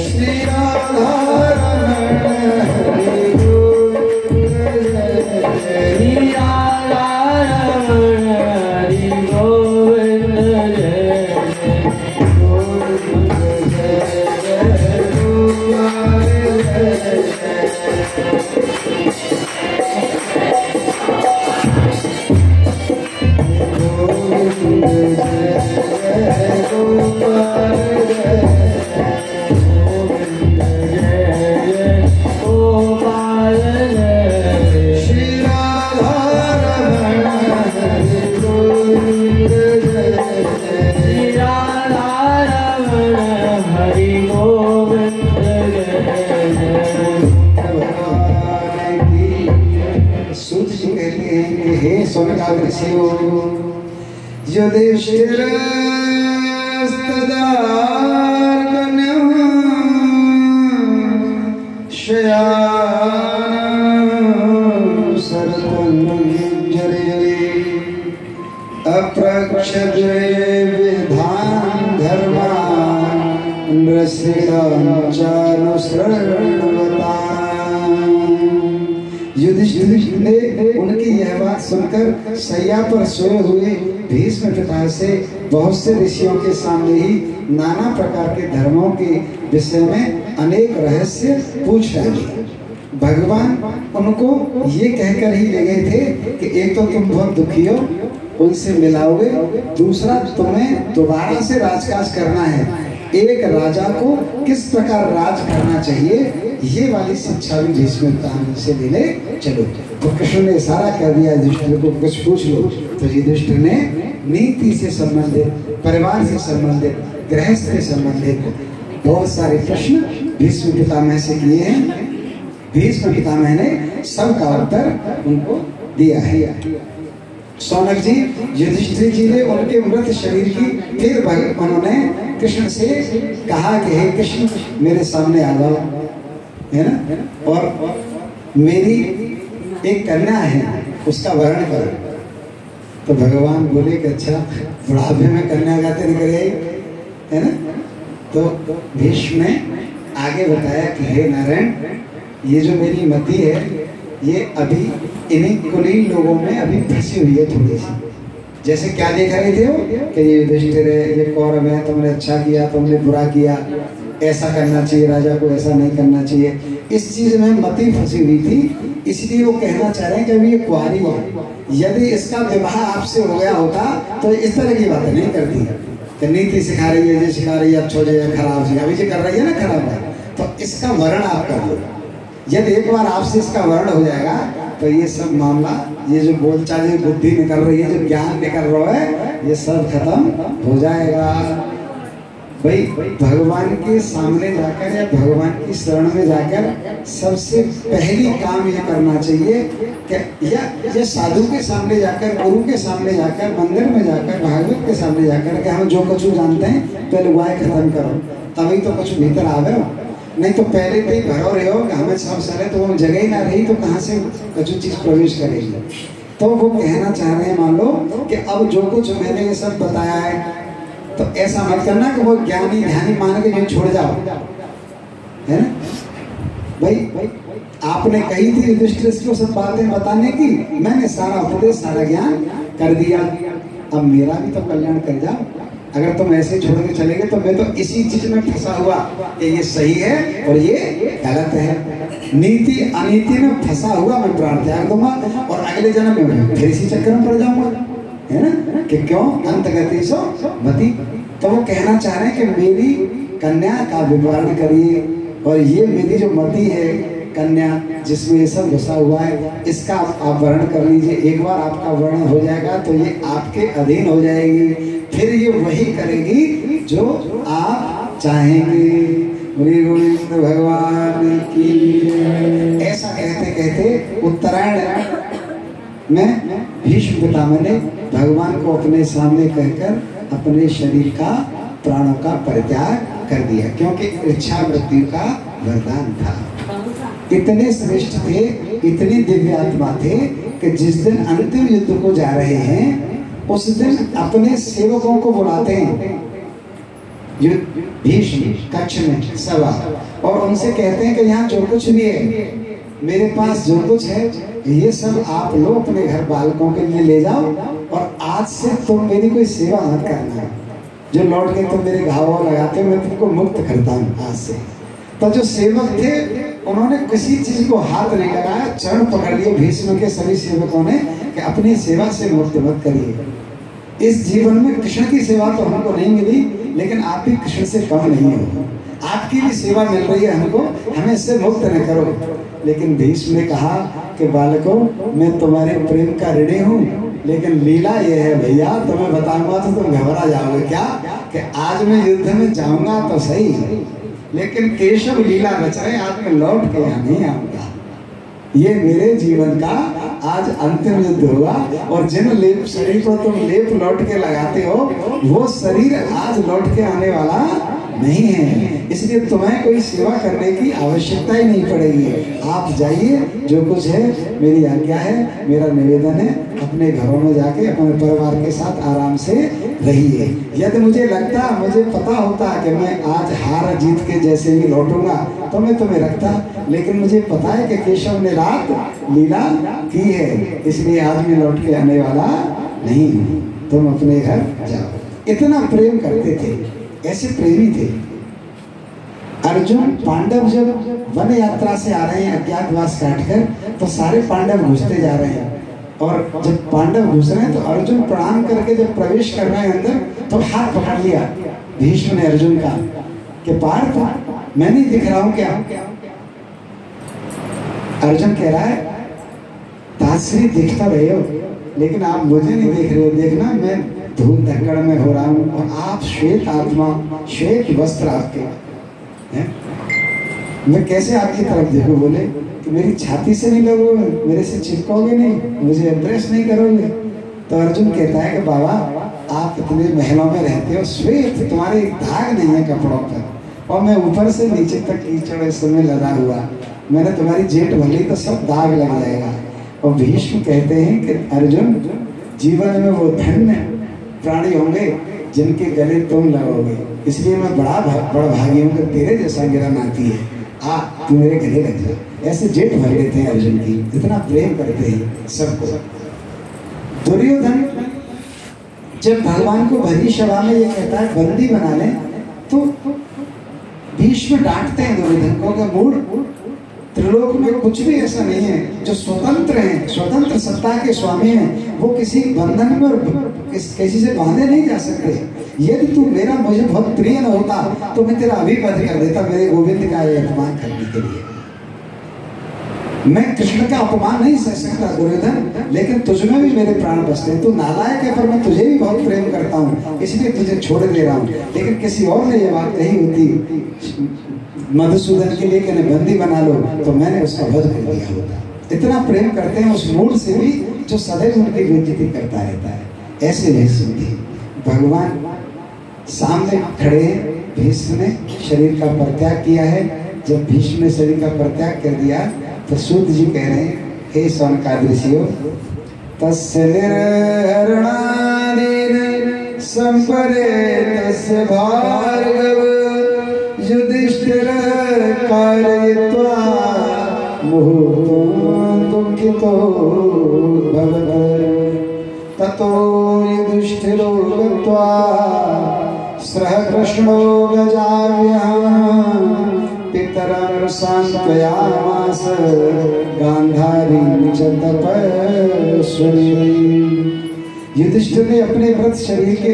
श्री राधा रमण हरि गोविंद जय श्री राधा रमण हरि गोविंद जय गोविंद जय जय गोपाल जय युधिष्ठिर अप्रक्षज विधान धर्मा युधिष्ठिर ने उनकी यह बात सुनकर सैया पर सोए हुए भीष्म पिता से बहुत से ऋषियों के सामने ही नाना प्रकार के धर्मों के विषय में अनेक रहस्य पूछ रहे। भगवान उनको ये कहकर ही ले गए थे कि एक तो तुम बहुत दुखी हो, उनसे मिलाओगे, दूसरा तुम्हें दोबारा से राजकाज करना है, एक राजा को किस प्रकार राज करना चाहिए, ये वाली शिक्षा भी भीष्म पितामह से लेने चलो। तो कृष्ण ने इशारा कर दिया युधिष्ठिर को, कुछ पूछ लो। तो युधिष्ठिर ने नीति से संबंधित, परिवार से संबंधित, गृहस्थ से संबंधित बहुत सारे प्रश्न भीष्म पितामह से किए हैं। भीष्म पितामह ने सबका उत्तर उनको दिया है। सौनक जी युधिष्ठिर जी ने उनके मृत शरीर की फिर उन्होंने कृष्ण से कहा कि हे कृष्ण मेरे सामने आ जाओ, है ना, और मेरी एक कन्या है उसका वर्ण करो। तो भगवान बोले कि अच्छा बुढ़ापे में कन्या का तेरे करे, है ना। तो भीष्म ने आगे बताया कि हे नारायण, ये जो मेरी मति है ये अभी इन्हीं कुलीन लोगों में अभी फंसी हुई है थोड़ी सी। जैसे क्या देख रहे थे वो कि ये युधिष्ठिर है, ये कौरव है, तुमने अच्छा किया, तुमने बुरा किया, ऐसा करना चाहिए राजा को, ऐसा नहीं करना चाहिए, इस चीज में मति फंसी हुई थी। इसलिए वो कहना चाह रहे हैं कि अभी ये कुंवारी है, यदि इसका विवाह आपसे हो गया होता तो इस तरह की बातें नहीं करती कि नीति सिखा रही है, ये सिखा रही है, अच्छो जो खराब सिखा, अभी जो कर रही है ना खराब है, तो इसका वर्ण आप कर लो। यदि एक बार आपसे इसका वर्ण हो जाएगा तो ये सब मामला, ये जो बोलचाल, ये बुद्धि निकल रही है, जो ज्ञान निकल रहा है, ये सब खत्म हो जाएगा। भाई भगवान के सामने जाकर या भगवान की शरण में जाकर सबसे पहली काम ये करना चाहिए कि या साधु के सामने जाकर, गुरु के सामने जाकर, मंदिर में जाकर, भागवत के सामने जाकर कि हम जो कुछ जानते हैं पहले वह खत्म करो, तभी तो कुछ भीतर आवे हो। नहीं तो पहले तो ही भरो रहे हो कि हमें सब सरे, तो वो जगह ही ना रही तो कहाँ से कुछ चीज प्रवेश करेगी। तो वो कहना चाह रहे हैं, मान लो कि अब जो कुछ मैंने ये सब बताया है तो ऐसा मत करना कि वो ज्ञानी ध्यानी मान के जो छोड़ जाओ, है ना। भाई आपने कही थी युधिष्ठिर को सब बातें बताने की, मैंने सारा उपदेश सारा ज्ञान कर दिया, अब मेरा भी तो कल्याण कर जाओ। अगर तुम ऐसे छोड़ के चले गए तो मैं तो इसी चीज में फंसा हुआ कि ये सही है और ये गलत है, नीति अनीति में फंसा हुआ मैं प्राण त्याग दूंगा और अगले जन्म में फिर इसी चक्कर में पड़ जाऊंगा, है ना, कि क्यों अंतगति सो मति। तो वो कहना चाह रहे हैं कि मेरी कन्या का विवरण करिए और ये मेरी जो मति है कन्या जिसमें ये सब घुसा हुआ है, इसका आप वर्ण कर लीजिए। एक बार आपका वर्ण हो जाएगा तो ये आपके अधीन हो जाएगी, फिर ये वही करेगी जो आप चाहेंगे। श्री गोविंद भगवान की। ऐसा कहते कहते उत्तरायण में भीष्म पितामह ने भगवान को अपने सामने कहकर अपने शरीर का, प्राणों का परित्याग कर दिया, क्योंकि इच्छा मृत्यु का वरदान था। इतने श्रेष्ठ थे, इतनी दिव्य आत्मा थे कि जिस दिन अंतिम युद्ध को जा रहे हैं उस दिन अपने सेवकों को बुलाते हैं भीष्म कक्ष में सभा, और उनसे कहते हैं कि यहाँ जो कुछ भी है, मेरे पास जो कुछ है ये सब आप लोग अपने घर बालकों के लिए ले जाओ, और आज से तुम मेरी कोई सेवा मत करना, जो लौट के तुम मेरे घाव लगाते हो मैं तुमको मुक्त करता हूँ आज से। तो जो सेवक थे उन्होंने किसी चीज को हाथ नहीं लगाया, चरण पकड़ लिए भीष्म के सभी सेवकों ने कि अपनी सेवा से मुक्त मत करिए। इस जीवन में कृष्ण की सेवा तो हमको नहीं मिली, लेकिन आप भी कृष्ण से कम नहीं हो, आपकी भी सेवा मिल रही है हमको, हमें इससे मुक्त न करो। लेकिन भीष्म ने कहा कि बालकों मैं तुम्हारे प्रेम का ऋणी हूँ, लेकिन लीला ये है भैया, तुम्हें बताऊंगा तो तुम घबरा जाओगे क्या कि आज मैं युद्ध में जाऊंगा तो सही, लेकिन केशव लीला रच रहे, आज मैं लौट के यहाँ नहीं आऊंगा। ये मेरे जीवन का आज अंतिम युद्ध हुआ, और जिन लेप शरीर को तुम लेप लौट के लगाते हो वो शरीर आज लौट के आने वाला नहीं है, इसलिए तुम्हें कोई सेवा करने की आवश्यकता ही नहीं पड़ेगी। आप जाइए, जो कुछ है मेरी आज्ञा है, मेरा निवेदन है, अपने घरों में जाके अपने परिवार के साथ आराम से रहिए। यदि मुझे लगता, मुझे पता होता कि मैं आज हार जीत के जैसे ही लौटूंगा तो मैं तुम्हें रखता, लेकिन मुझे पता है कि केशव ने रात लीला की है, इसलिए आज मैं लौट के आने वाला नहीं हूँ, तुम अपने घर जाओ। इतना प्रेम करते थे, ऐसे प्रेमी थे। अर्जुन पांडव जब वन यात्रा से आ रहे हैं अज्ञातवास काटकर, तो सारे पांडव घुसते जा रहे हैं, और जब पांडव घुस रहे हैं तो अर्जुन प्रणाम करके जब प्रवेश कर रहे हैं अंदर तो हाथ पकड़ लिया भीष्म ने अर्जुन का कि पार्थ मैं नहीं दिख रहा हूं क्या? अर्जुन कह रहा है ताश्री दिखता रहे हो, लेकिन आप मुझे नहीं देख रहे हो, देखना मैं धूल धक्कड़ में हो रहा हूँ और आप श्वेत आत्मा, श्वेत वस्त्र आपके हैं, मैं कैसे आपकी तरफ देखूं? बोले कि मेरी छाती से नहीं लगोगे, मेरे से चिपकोगे नहीं, मुझे इम्प्रेस नहीं करोगे। तो अर्जुन कहता है कि बाबा आप इतने महलों में रहते हो, श्वेत तुम्हारे एक दाग नहीं है कपड़ों पर, और मैं ऊपर से नीचे तक कीचड़ इस समय लदा हुआ, मैंने तुम्हारी जेठ भली तो सब दाग लग जाएगा। और भीष्म कहते हैं कि अर्जुन जीवन में वो धन्य प्राणी होंगे जिनके गले तुम लगोगे, इसलिए मैं बड़ा भागी हूँ कि तेरे जैसा गिरा नाती है, आ तू मेरे गले लग जा। ऐसे जेठ भर लेते हैं अर्जुन की, इतना प्रेम करते हैं सबको। दुर्योधन जब भगवान को भरी सभा में ये कहता है बंदी बना ले, तो भीष्म डांटते हैं दुर्योधन को कि मूढ़, त्रिलोक में कुछ भी ऐसा नहीं है जो स्वतंत्र है, स्वतंत्र सत्ता के स्वामी हैं, वो किसी बंधन में किसी से बांधे नहीं जा सकते। यदि तू मेरा मुझे बहुत प्रिय न होता तो मैं तेरा अभी वध कर देता मेरे गोविंद का अपमान करने के लिए। मैं कृष्ण का अपमान नहीं सह सकता दुर्योधन, लेकिन तुझमें भी मेरे प्राण बसते हैं। तू नालायक है पर मैं तुझे भी बहुत प्रेम करता हूँ, इसलिए तुझे छोड़ दे रहा हूँ। लेकिन किसी और ने ये बात कही होती मधुसूदन के लिए कि बंदी बना लो, तो मैंने उसका वध कर दिया होता। इतना प्रेम करते हैं उस मूड से भी जो सदैव उनकी बेइज्जती करता रहता है। ऐसे भीष्म थे, भगवान सामने खड़े हैं। भीष्म ने शरीर का परित्याग किया है। जब भीष्म ने शरीर का परित्याग कर दिया तो सूत जी कह रहे हैं, हे सौनकादृशियो तस्य निर्हरणादीन संपरे तस्य भार्गव युधिष्ठिर कारयित्वा मुहुर्तो दुःखितो भवत् ततो युधिष्ठिरो गत्वा सहकृष्णो गजाव्यः पितरं सांत्वयामास गांधारीं च तपस्विनी। युधिष्ठिर ने अपने व्रत शरीर के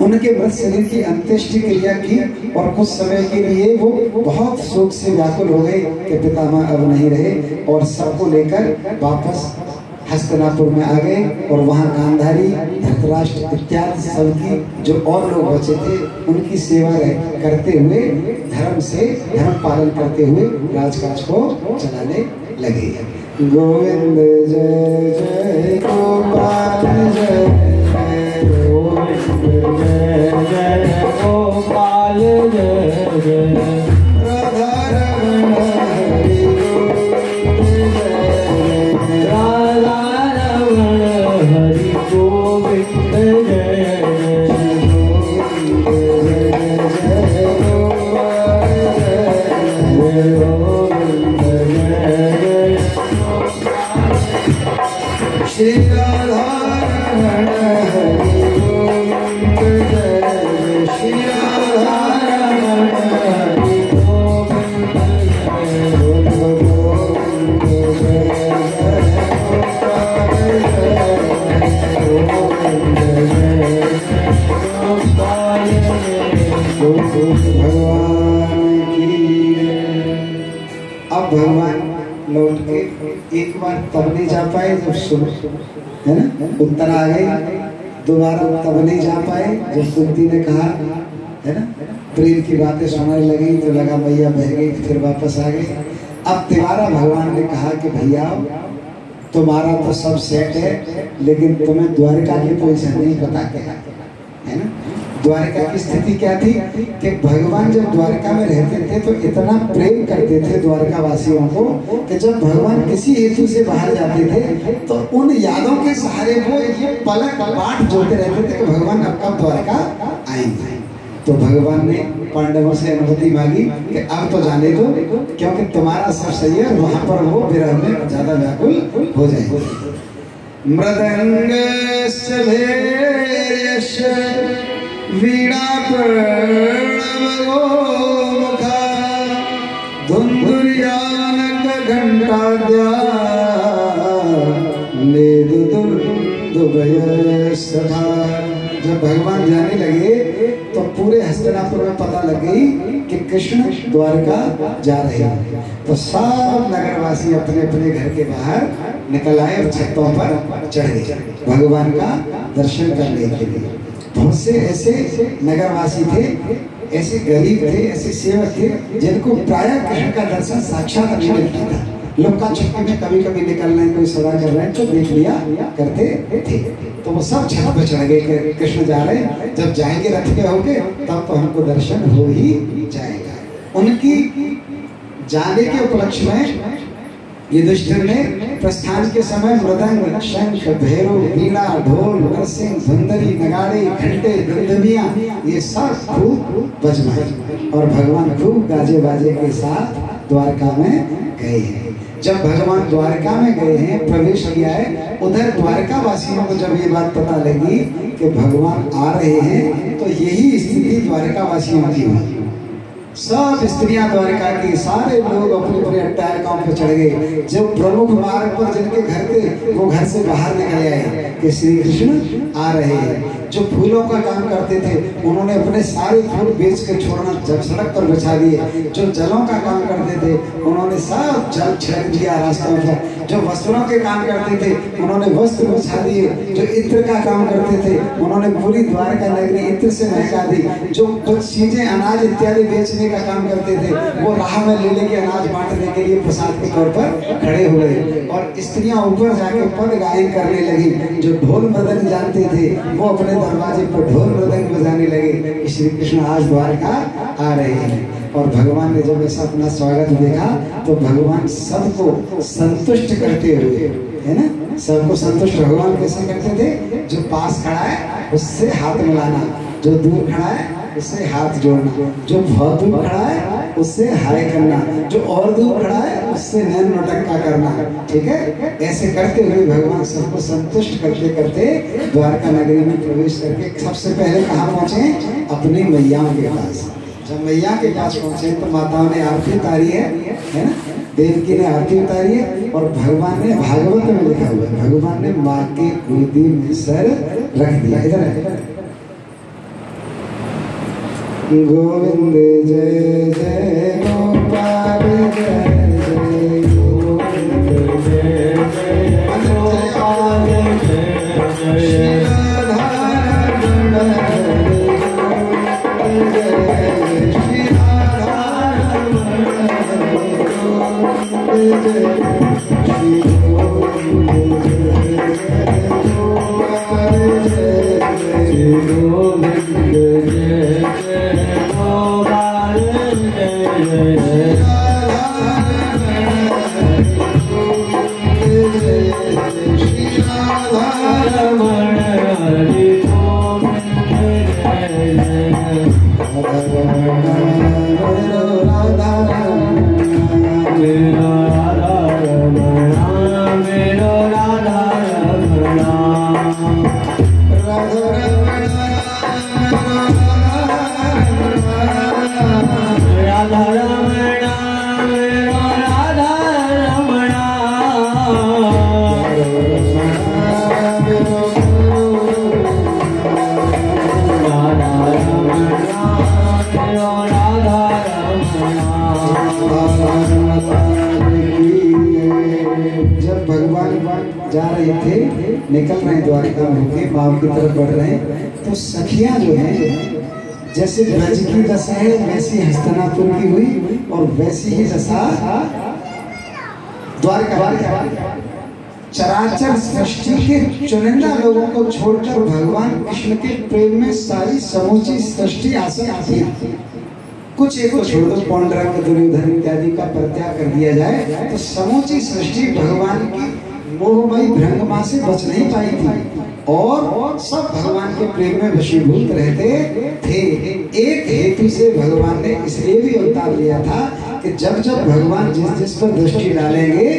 उनके व्रत शरीर की अंत्येष्टि क्रिया की और कुछ समय के लिए वो बहुत शोक से व्याकुल हो गए कि पितामह अब नहीं रहे, और सबको लेकर वापस हस्तिनापुर में आ गए। और वहाँ गांधारी, धृतराष्ट्र इत्यादि सबकी जो और लोग बचे थे उनकी सेवा करते हुए धर्म पालन करते हुए राजकाज को चलाने लगे। गोविंद जय जय गोपाल जय गोविंद जय जय गोपाल जय जय राधा रमण हरि राधा रमण हरि गोविंद जय श्री राधा रमण हरि गोविंद जय श्री राधा रमण हरि गोविंद जय गोविंद जय भगवान की। अब भगवान लौट के एक बार तब नहीं जा पाए जब सुबह है ना उत्तर आ गई, दोबारा तब नहीं जा पाए जब कुंती ने कहा है ना प्रेम की बातें सुनाने लगी तो लगा मैया बह गई, फिर वापस आ गई। अब तिवारा भगवान ने कहा कि भैया तुम्हारा तो सब सेट है, लेकिन तुम्हें द्वारिका की पोजीशन नहीं पता क्या है ना। द्वारिका की स्थिति क्या थी कि भगवान जब द्वारिका में रहते थे तो इतना प्रेम करते थे द्वारिका वासियों को कि जब भगवान किसी हेतु से बाहर जाते थे तो उन यादों के सहारे वो ये पलक बाट जोड़ते रहते थे कि भगवान अब कब द्वारिका आएंगे। तो भगवान ने पांडवों से अनुमति मांगी कि अब तो जाने दो, क्योंकि तुम्हारा सब सही है, वहां पर वो विरह में ज्यादा व्याकुल हो जाएंगे। मृदंगश्च भैर्यश्च वीणा प्रणवगो मुखा धुंधुर्यानक घंटाद्या नेदुदुर्दुभय सखा। जब भगवान जाने लगे तो पूरे हस्तिनापुर में पता लग गई कि कृष्ण द्वारका जा रहे हैं। तो सब नगरवासी अपने अपने घर के बाहर निकल आए और छतों पर चढ़ गए भगवान का दर्शन करने के लिए। बहुत से ऐसे नगरवासी थे ऐसे गरीब थे, ऐसे सेवक थे जिनको प्रायः कृष्ण का दर्शन साक्षात नहीं मिलता था। लुक्का छुपी में कभी कभी निकल रहे हैं, कोई सभा कर रहे हैं तो देख लिया करते थे। तो वो सब छत पर चढ़ गए कि कृष्ण जा रहे हैं, जब जाएंगे रथ पे होके तब तो हमको दर्शन हो ही जाएगा। उनकी जाने के उपलक्ष्य में युधिष्ठिर ने प्रस्थान के समय मृदंग, शंख, भैरव, वीणा, ढोल, नरसिंह, धुंधरी, नगाड़े, घंटे, दुंदुभियां ये सब खूब बजवाए और भगवान खूब गाजे बाजे के साथ द्वारका में गए हैं। जब भगवान द्वारका में गए हैं, प्रवेश किया है, उधर द्वारका वासियों को जब ये बात पता लगी कि भगवान आ रहे हैं तो यही स्थिति द्वारका वासियों की हुई। सब स्त्रियां द्वारका की, सारे लोग अपने अपने अट्टालिकाओं पर चढ़ गए। जो प्रमुख मार्ग पर जिनके घर थे वो घर से बाहर निकल आए कि श्री कृष्ण आ रहे हैं। जो फूलों का काम करते थे उन्होंने अपने सारे फूल बेच कर छोड़ना जब सड़क पर बिछा दिए। जो जलों का काम करते थे उन्होंने सब जल छिड़क दिया रास्तों पर। जो वस्त्रों के काम करते थे उन्होंने वस्त्र बिछा दिए। जो इत्र का काम करते थे उन्होंने पूरी द्वारका नगरी इत्र से महका दी। जो कुछ चीजें अनाज इत्यादि बेचने का काम करते थे वो राह में ले लेके अनाज बांटने के लिए प्रसाद के तौर पर खड़े हो गए। और स्त्रियां ऊपर जाके पद गायन करने लगी। जो ढोल मृदंग जानते थे वो अपने दरवाजे पर ढोल मृदंग बजाने लगे कि श्री कृष्ण आज द्वारका आ रहे हैं। और भगवान ने जब ऐसा अपना स्वागत देखा तो भगवान सबको संतुष्ट करते हुए, है ना, सबको संतुष्ट भगवान कैसे करते थे? जो पास खड़ा है उससे हाथ मिलाना, जो दूर खड़ा है उससे हाथ जोड़ना, जो बहुत दूर खड़ा है उससे हाय करना, जो और दूर खड़ा है उससे नैन नौटंका करना। ठीक है, ऐसे करते हुए भगवान सबको संतुष्ट करते करते द्वारका नगरी में प्रवेश करके सबसे पहले कहाँ पहुंचे? अपनी मैयाओं के पास। जब मैया के पास पहुंचे तो माताओं ने आरती उतारी है ना, देवकी ने आरती उतारी है। और भगवान ने भागवत में लिखा हुआ है, भगवान ने माँ की गोदी में सर रख दिया। इधर है, गोविंद जय जय गोपाल जय जय गोविंद जय जय गोपाल जय जय जा रहे थे, निकल रहे द्वारका में होके बाप की तरफ बढ़ रहे हैं तो सखियां जो हैं, जैसे ब्रज की दशा है वैसी हस्तिनापुर की हुई और वैसी ही दशा द्वारका। चराचर सृष्टि के चुनिंदा लोगों को छोड़कर भगवान कृष्ण के प्रेम में सारी समूची सृष्टि आसक्ति थी। कुछ एक को छोड़ दो, पौंड्रक, दुर्योधन इत्यादि का परित्याग कर दिया जाए तो समूची सृष्टि भगवान की मोहमयी भ्रंगमा से बच नहीं पाई थी और सब भगवान के प्रेम में वशीभूत रहते थे। एक हेतु से भगवान ने इसलिए भी अवतार लिया था कि जब जब भगवान जिस जिस पर दृष्टि डालेंगे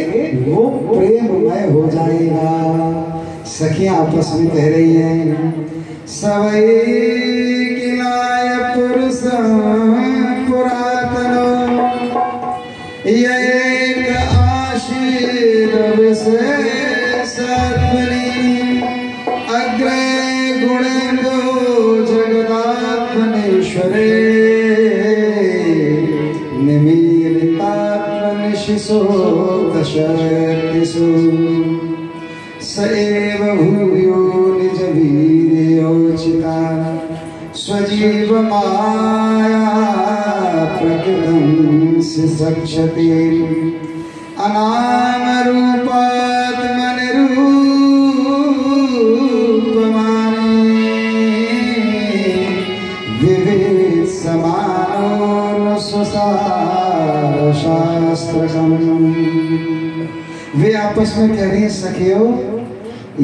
वो प्रेममय हो जाएगा। सखियां आपस में कह रही हैं, सवै किलाय पुरुष पुरातनो एक आशीर्व से सत्वनी अग्रे गुणेन्दो जगदात्मनेश्वरे निमीलितात्मनिशिशो दशर्तिषु स एव भूयो निज वीर्योचिता स्वजीव माया प्रकृतं सक्षति अनाम रूपात्मनिरूपमाने विविध समानो स्वसार शास्त्रकम्। वे आपस में कह रही हैं सखियों,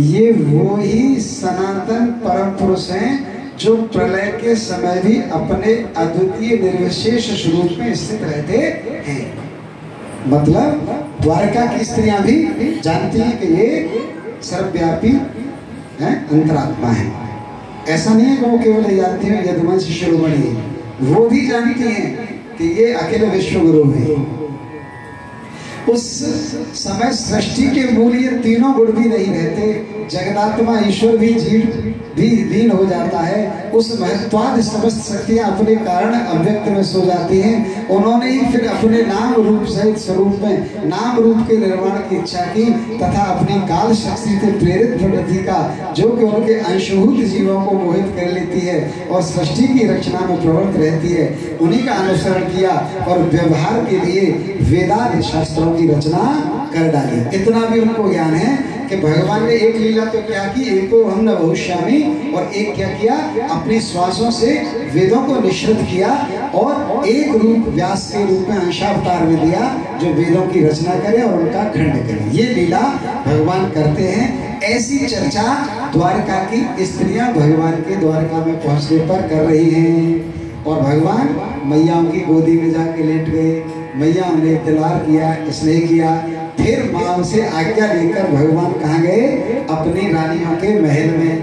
ये वो ही सनातन परम पुरुष हैं जो प्रलय के समय भी अपने अद्वितीय निर्विशेष स्वरूप में स्थित रहते हैं। मतलब द्वारका की स्त्रियां भी जानती हैं कि ये सर्वव्यापी हैं, अंतरात्मा है। ऐसा नहीं है कि वो केवल जानती हैं यदुवंश शिरोमणि, वो भी जानती हैं कि ये अकेले विश्वगुरु हैं। उस समय सृष्टि के मूल ये तीनों गुण भी नहीं रहते, जगदात्मा ईश्वर भी जीव भी लीन हो जाता है। उस महत्वाद समस्त शक्तियां अपने कारण अव्यक्त में सो जाती हैं। उन्होंने ही फिर अपने नाम रूप सहित स्वरूप में नाम रूप के निर्माण की इच्छा की तथा अपनी काल शक्ति से प्रेरित प्रकृति का, जो कि उनके अंशभूत जीवों को मोहित कर लेती है और सृष्टि की रचना में प्रवृत्त रहती है, उन्हीं का अनुसरण किया और व्यवहार के लिए वेदादि शास्त्रों की रचना कर डाली। इतना भी उनको ज्ञान है कि भगवान ने एक लीला तो क्या की, एको हम न भविष्यामि, और एक क्या किया, अपनी श्वासों से वेदों को निश्रित किया और एक रूप व्यास के रूप में अंशावतार में दिया, जो वेदों की रचना करे और उनका खंड करे। ये लीला भगवान करते हैं। ऐसी चर्चा द्वारका की स्त्रियां भगवान के द्वारका में पहुंचने पर कर रही हैं। और भगवान मैया उनकी गोदी में जाके लेट गए, मैया उन्हें तिलार किया, स्नेह किया। फिर माँ से आज्ञा लेकर भगवान कहाँ गए, अपनी रानियों के महल में।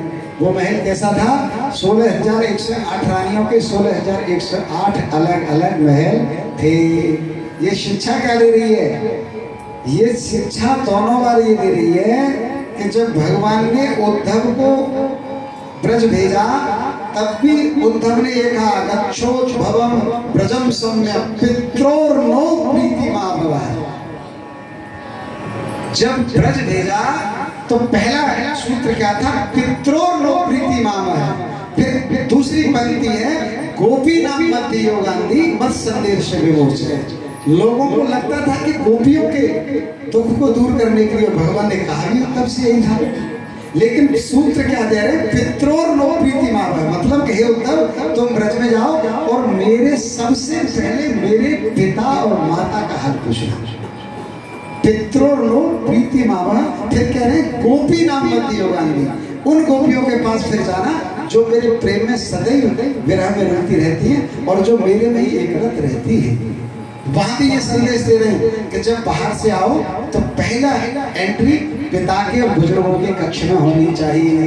वो महल कैसा था, 16,108 रानियों के 16,108 अलग अलग महल थे। ये शिक्षा क्या दे रही है, ये शिक्षा दोनों बार ये दे रही है कि जब भगवान ने उद्धव को ब्रज भेजा तब भी उद्धव ने ये कहा, गच्छोच भवम ब्रजम सम्यक पित्रोर्नो प्रीतिमाभव। जब ब्रज भेजा तो पहला सूत्र क्या था, पित्रोर्नो प्रीतिमाभव। फिर दूसरी पंक्ति है, गोपी नाम मध्य योगांधी मत संदेश विमोचन। लोगों को लगता था कि गोपियों के दुख को दूर करने के लिए भगवान ने कहा भी तब से यही था, लेकिन सूत्र क्या दे रहे, पित्रोर नो प्रीतिमाभव। मतलब कि हे उद्धव, तुम ब्रज में जाओ और मेरे सबसे पहले मेरे पिता और माता का हाल पूछना। पित्रोर नो प्रीतिमाभव। फिर कह रहे गोपी नाम मध्य योगांधी, उन गोपियों के पास फिर जाना जो मेरे प्रेम में सदैव विरह में रहती रहती है और जो मेरे में ही एकरत रहती है। वहां भी ये संदेश दे रहे हैं कि जब बाहर से आओ तो पहला एंट्री पिता के और बुजुर्गों के कक्ष में होनी चाहिए।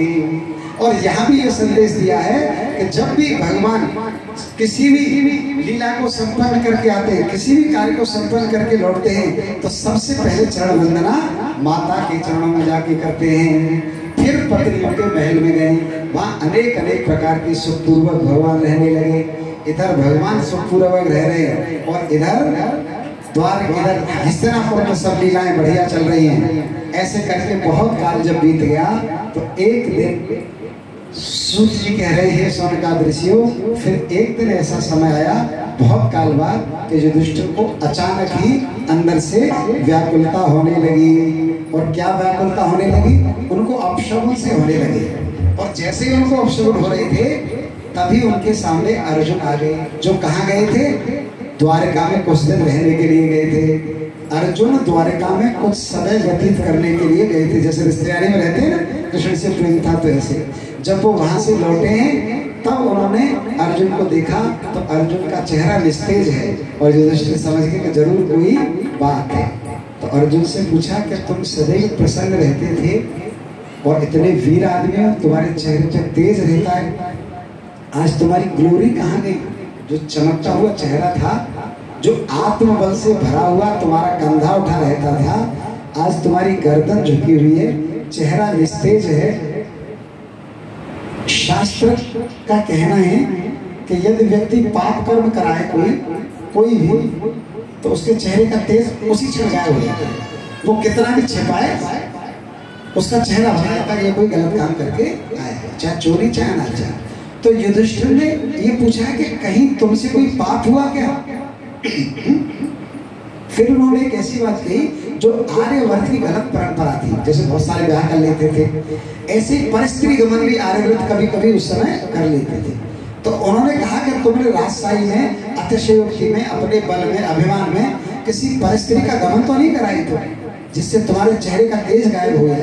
और यहाँ भी ये संदेश दिया है कि जब भी भगवान किसी भी लीला को संपन्न करके आते हैं, किसी भी कार्य को संपन्न करके लौटते हैं, तो सबसे पहले चरण वंदना माता के चरणों में जाके करते हैं। फिर पत्नियों के महल में गए, वहाँ अनेक अनेक प्रकार की सुखपूर्वक भगवान रहने लगे। इधर भगवान सुखपूर्वक रह रहे हैं और इधर हस्तिनापुर में सब लीलाएं बढ़िया चल रही हैं। ऐसे करके बहुत काल जब बीत गया तो एक दिन सूत जी कह रहे हैं सोनकाद ऋषियों, फिर एक दिन ऐसा समय आया बहुत काल बाद कि युधिष्ठिर को अचानक ही अंदर से व्याकुलता होने लगी। और क्या व्याकुलता होने लगी, उनको अपशगुन से होने लगी। और जैसे ही उनको अपशगुन हो रहे थे तभी उनके सामने अर्जुन आ गए, जो कहाँ गए थे, द्वारका में कुछ दिन रहने के लिए गए थे। अर्जुन द्वारका में कुछ समय व्यतीत करने के लिए गए थे, जैसे रिश्तेदारी में रहते हैं ना, कृष्ण से प्रेम था तो ऐसे। जब वो वहां से लौटे हैं तब उन्होंने अर्जुन को देखा तो अर्जुन का चेहरा निस्तेज है और युधिष्ठिर समझ गए कि जरूर कोई बात है। तो अर्जुन से पूछा कि तुम सदैव प्रसन्न रहते थे और इतने वीर आदमी हो, तुम्हारे चेहरे पे तेज रहता है, आज तुम्हारी ग्लोरी कहाँ गई? जो चमकता हुआ चेहरा था, जो आत्मबल से भरा हुआ तुम्हारा कंधा उठा रहता था, आज तुम्हारी गर्दन झुकी हुई है, चेहरा निस्तेज है। शास्त्र का कहना है कि यदि व्यक्ति पाप कर्म कराए कोई भी, तो उसके चेहरे का तेज उसी क्षण गायब हो जाता है। वो कितना भी छिपाए उसका चेहरा बनाता है, ये कोई गलत काम करके आया, चाहे चोरी चाहे अनाचार। तो युधिष्ठिर ने ये पूछा कि कहीं तुमसे कोई पाप हुआ क्या? फिर उन्होंने एक ऐसी बात कही जो आर्यवर्त की गलत परंपरा थी, जैसे बहुत सारे ब्याह कर लेते थे, ऐसे परस्त्री गमन भी आर्यवर्त कभी कभी उस समय कर लेते थे। तो उन्होंने कहा कि तुमने राजशाही में, अतिशयोक्ति में, अपने बल में, अभिमान में किसी परस्त्री का गमन तो नहीं कराई तो जिससे तुम्हारे चेहरे का तेज गायब हो गया।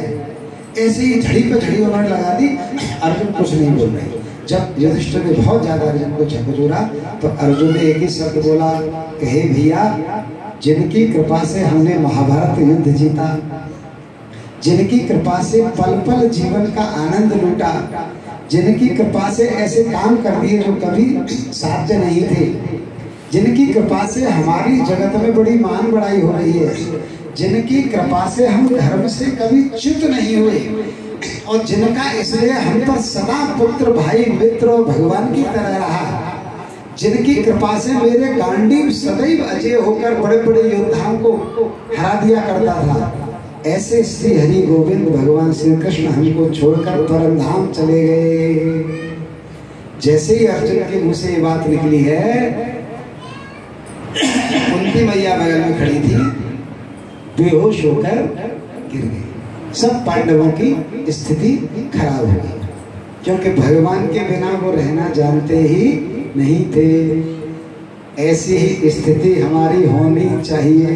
ऐसे ही झड़ी पे झड़ी उन्होंने लगा दी। अर्जुन कुछ नहीं बोल रहे। जब युधिष्ठिर ने बहुत ज्यादा अर्जुन को झकझोरा तो अर्जुन ने एक ही शब्द बोला, कहे भैया, जिनकी कृपा से हमने महाभारत युद्ध जीता, जिनकी कृपा से पल पल जीवन का आनंद लूटा, जिनकी कृपा से ऐसे काम कर दिए जो कभी साध्य नहीं थे, जिनकी कृपा से हमारी जगत में बड़ी मान बढ़ाई हो रही है, जिनकी कृपा से हम धर्म से कभी च्युत नहीं हुए, और जिनका इसलिए हम पर सदा पुत्र, भाई, मित्र और भगवान की तरह रहा, जिनकी कृपा से मेरे गांडीव सदैव अजय होकर बड़े बड़े योद्धाओं को हरा दिया करता था, ऐसे श्री हरि गोविंद भगवान श्री कृष्ण हमको छोड़कर परम धाम चले गए। जैसे ही अर्जुन के मुंह से ये बात निकली है, कुंती मैया बगल में खड़ी थी, बेहोश होकर गिर गई। सब पांडवों की स्थिति खराब हो गई, क्योंकि भगवान के बिना वो रहना जानते ही नहीं थे। ऐसी ही स्थिति हमारी होनी चाहिए।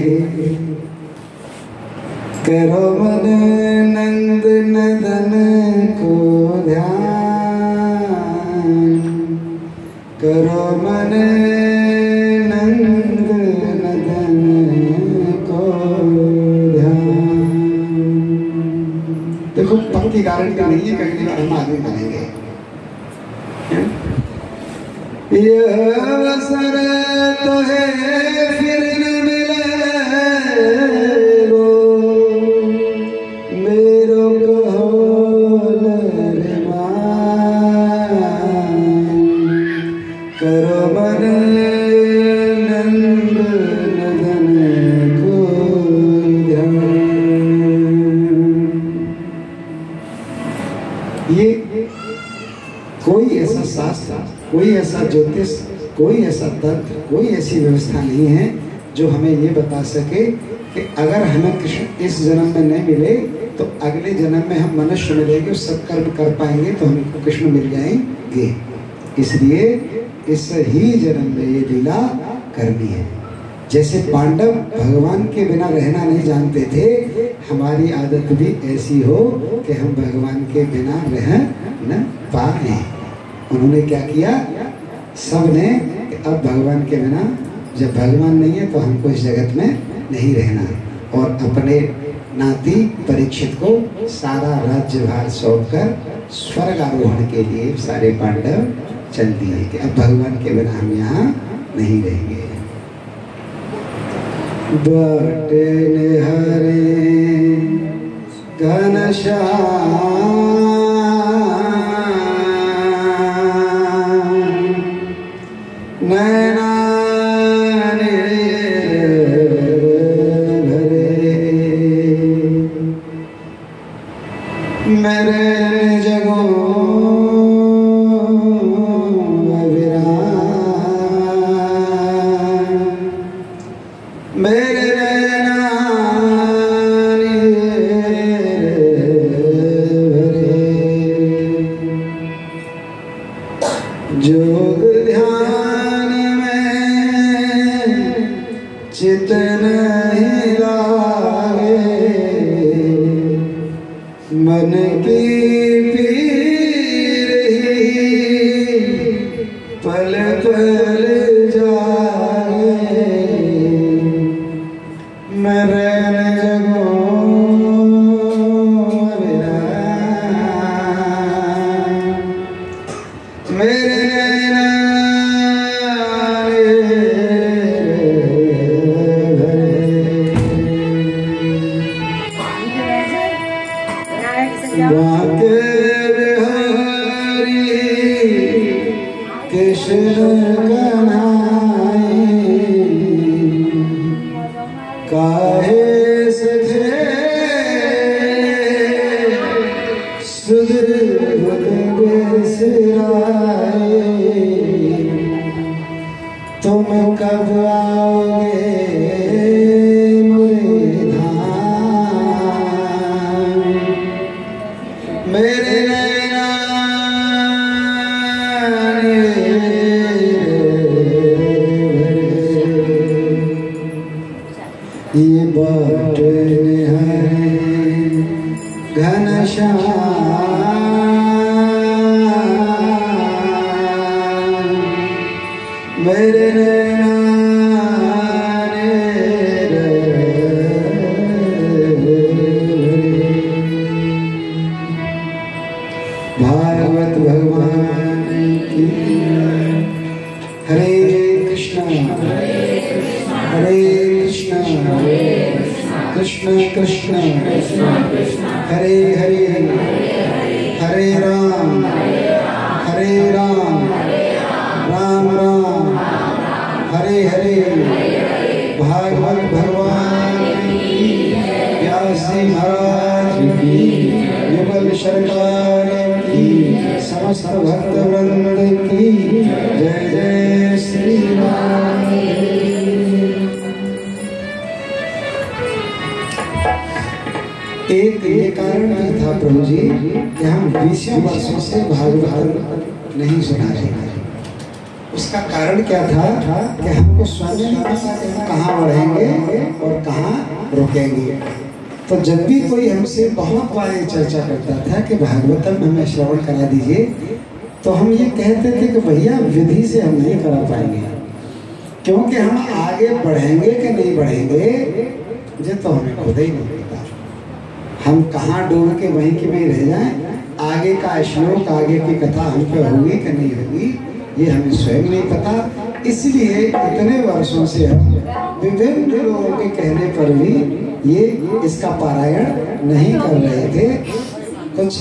करो मन नंद नदन को ध्यान, करो मन नंद नदन को ध्यान। देखो पंक्ति गारंटी नहीं है, कहीं हम आगे करेंगे। यह अवसर तो है फिर न मिले वो, मेरो कहो नरमान, करो मन नंद नदन को ध्यान। ये कोई ऐसा शास्त्र, कोई ऐसा ज्योतिष, कोई ऐसा तंत्र, कोई ऐसी व्यवस्था नहीं है जो हमें ये बता सके कि अगर हमें कृष्ण इस जन्म में नहीं मिले तो अगले जन्म में हम मनुष्य मिलेंगे, सत्कर्म कर पाएंगे तो हमको कृष्ण मिल जाएंगे। इसलिए इस ही जन्म में ये लीला करनी है। जैसे पांडव भगवान के बिना रहना नहीं जानते थे, हमारी आदत भी ऐसी हो कि हम भगवान के बिना रह न पाए। उन्होंने क्या किया, सबने अब भगवान के बिना, जब भगवान नहीं है तो हमको इस जगत में नहीं रहना, और अपने नाती परीक्षित को सारा राज्यभार सौंपकर स्वर्ग आरोहण के लिए सारे पांडव चल दिए कि अब भगवान के बिना हम यहाँ नहीं रहेंगे। बटे हरे घनश्याम नैना मेरे जगो मेरे जोग ध्यान में चित नहीं लागे, मन की पीर ही पल पल जागे, मेरे जगो मेरे कृष्ण कन्हाई काहे सखे सुदृढ़ बिसराए, तुम कब आओ मेरे नैना ये बाट घनश्याम मेरे नैना भागवत भगवान की। हरे कृष्णा कृष्ण कृष्ण हरे हरे हरे राम राम राम हरे हरे। भागवत भगवान की, व्यास जी महाराज की, युगल सरकार की, समस्त भक्त वृंद की जय जय श्री राम। एक ये कारण भी था प्रभु जी कि हम 20 वर्षों से भागवत नहीं सुना रहे थे। उसका कारण क्या था कि हमको स्वयं नहीं पता कि हम कहाँ बढ़ेंगे और कहाँ रुकेंगे। तो जब भी कोई हमसे बहुत बार ये चर्चा करता था कि भागवतम हमें श्रवण करा दीजिए, तो हम ये कहते थे कि भैया विधि से हम नहीं करा पाएंगे, क्योंकि हम आगे बढ़ेंगे कि नहीं बढ़ेंगे ये तो हमें खुद ही नहीं पता। हम कहाँ डूब के वहीं के वहीं रह जाएं, आगे का श्लोक आगे की कथा हम पे होगी कि नहीं होगी ये हमें स्वयं नहीं पता। इसलिए इतने वर्षों से हम विभिन्न लोगों के कहने पर भी ये इसका पारायण नहीं कर रहे थे। कुछ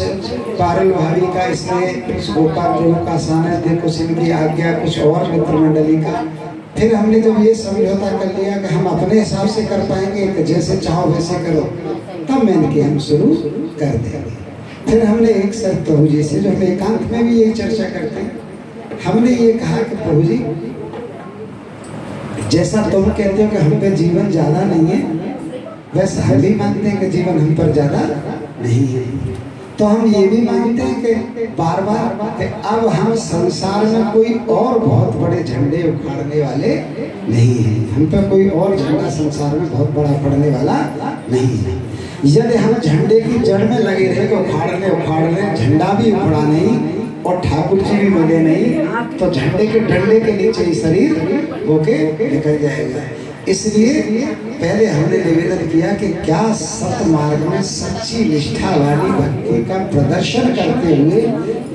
पारुल भाभी का इसलिए गोपाल प्रभु का सानिध्य, कुछ इनकी आज्ञा, कुछ और मित्र मंडली का। फिर हमने जब ये समझौता कर लिया कि हम अपने हिसाब से कर पाएंगे कि जैसे चाहो वैसे करो, तब मैंने कि हम शुरू कर देंगे। फिर हमने एक सर प्रभु जी से, जो हम एकांत में भी यही चर्चा करते हैं, हमने ये कहा कि प्रभु जी जैसा तुम कहते हो कि हम पे जीवन ज्यादा नहीं है, वैसे हम भी मानते हैं कि जीवन हम पर ज्यादा नहीं है। तो हम ये भी मानते हैं कि बार बार कि अब हम संसार में कोई और बहुत बड़े झंडे उखाड़ने वाले नहीं हैं। हम पे कोई और झंडा संसार में बहुत बड़ा पड़ने वाला नहीं है। यदि हम झंडे की जड़ में लगे रहे तो उखाड़ने झंडा भी उखड़ा नहीं और ठाकुर जी भी मिले नहीं, तो झंडे के डंडे के नीचे ही शरीर होके निकल जाएगा। इसलिए पहले हमने निवेदन किया कि क्या सत मार्ग में सच्ची निष्ठा वाली भक्ति का प्रदर्शन करते हुए,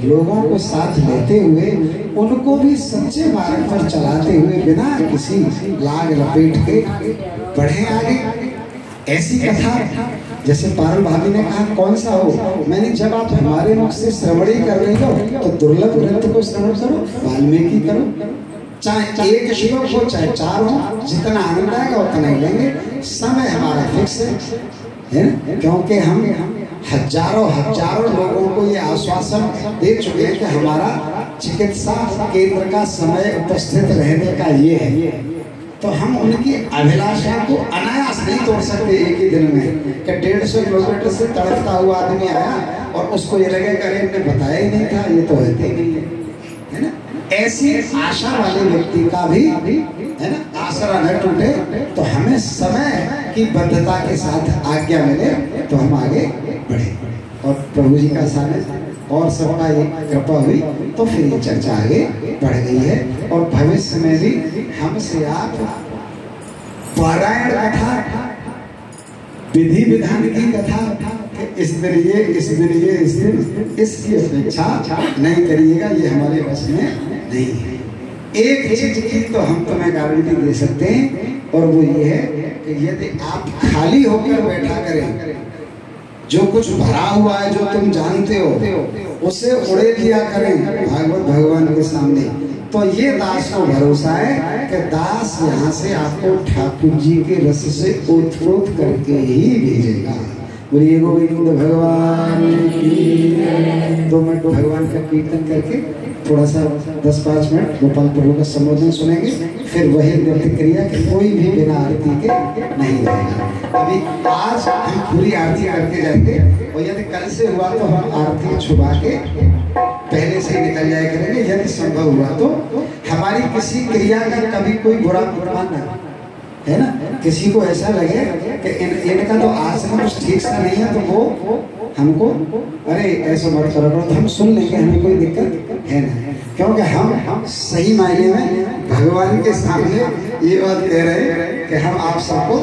लोगों को साथ लेते हुए, उनको भी सच्चे मार्ग पर चलाते हुए बिना किसी लाग लपेट के बढ़े आगे। ऐसी कथा जैसे पारुल भाभी ने कहा कौन सा हो, मैंने जब आप हमारे मुख से श्रवण ही कर रहे हो तो दुर्लभ ग्रंथ को श्रवण करो, वाल्मीकि करो, चाहे एक श्लोक हो चाहे 4 हो, जितना आनंद आएगा उतना ही लेंगे। समय हमारा फिक्स है ना, क्योंकि हम हजारों लोगों को ये आश्वासन दे चुके हैं कि हमारा चिकित्सा केंद्र का समय उपस्थित रहने का ये है। तो हम उनकी अभिलाषा को अनायास नहीं तोड़ सकते एक ही दिन में कि 150 किलोमीटर से तड़पता हुआ आदमी आया और उसको ये लगेगा अरे इन्हें बताया ही नहीं था, ये तो होते ही नहीं है ना। ऐसी आशा वाले व्यक्ति का भी है ना आसरा न टूटे, तो हमें समय की बद्धता के साथ आज्ञा मिले तो हम आगे बढ़े। और प्रभु जी का सानिध्य और सबका एक कृपा हुई तो फिर ये चर्चा आगे बढ़ गई है। और भविष्य में भी हमसे आप पारायण कथा, विधि विधान की कथा इस दिन इसकी अपेक्षा नहीं करिएगा, ये हमारे बस में नहीं है। एक चीज की तो हम तुम्हें गारंटी दे सकते हैं और वो ये है कि यदि आप खाली होकर बैठा करें, जो कुछ भरा हुआ है जो तुम जानते हो उसे उड़े दिया करें भागवत भगवान के सामने, तो ये दास को भरोसा है कि दास यहाँ से आपको ठाकुर जी के रस से ओतप्रोत करके ही भेजेगा। बोलिए गोविंद भगवान की। 2 मिनट भगवान का कीर्तन करके थोड़ा सा 10-5 मिनट गोपाल प्रभु का संबोधन सुनेंगे, फिर वही नृत्य क्रिया कि कोई भी बिना आरती के नहीं रहेगा। अभी आज हम पूरी आरती करके जाएंगे। और यदि कल से हुआ तो हम आरती छुपा के पहले से ही निकल जाया करेंगे। यदि संभव हुआ तो हमारी किसी क्रिया का कभी कोई बुरा मान ना, है ना, किसी को ऐसा लगे कि इनका तो आचरण कुछ ठीक सा नहीं है तो वो हमको अरे ऐसा मत करो, तो हम सुन लेंगे, हमें कोई दिक्कत है ना, क्योंकि हम सही मायने में भगवान के सामने ये बात कह रहे हैं कि हम आप सबको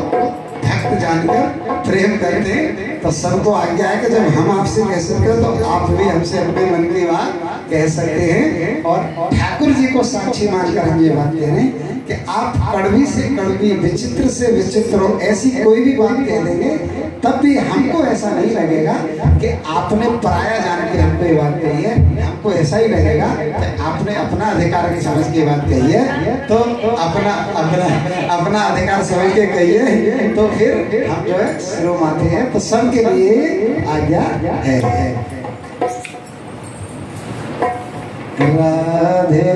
भक्त जानकर प्रेम करते हैं। तो सबको आज्ञा है कि जब हम आपसे कह सकते हैं तो आप भी हमसे अपने मन की बात कह सकते हैं। और ठाकुर जी को साक्षी मानकर हम ये बात कह रहे हैं कि आप कड़वी से कड़वी, विचित्र से विचित्र हो, ऐसी कोई भी बात कह देंगे तब भी हमको ऐसा नहीं लगेगा कि आपने पराया जान के हमको ये बात कही है। हमको ऐसा ही लगेगा कि आपने अपना अधिकार की समझ के बात कही है, तो अपना अपना अपना अधिकार समझ के कहिए, तो फिर हम जो है सिरों माथे हैं। तो सबके लिए आज्ञा है। राधे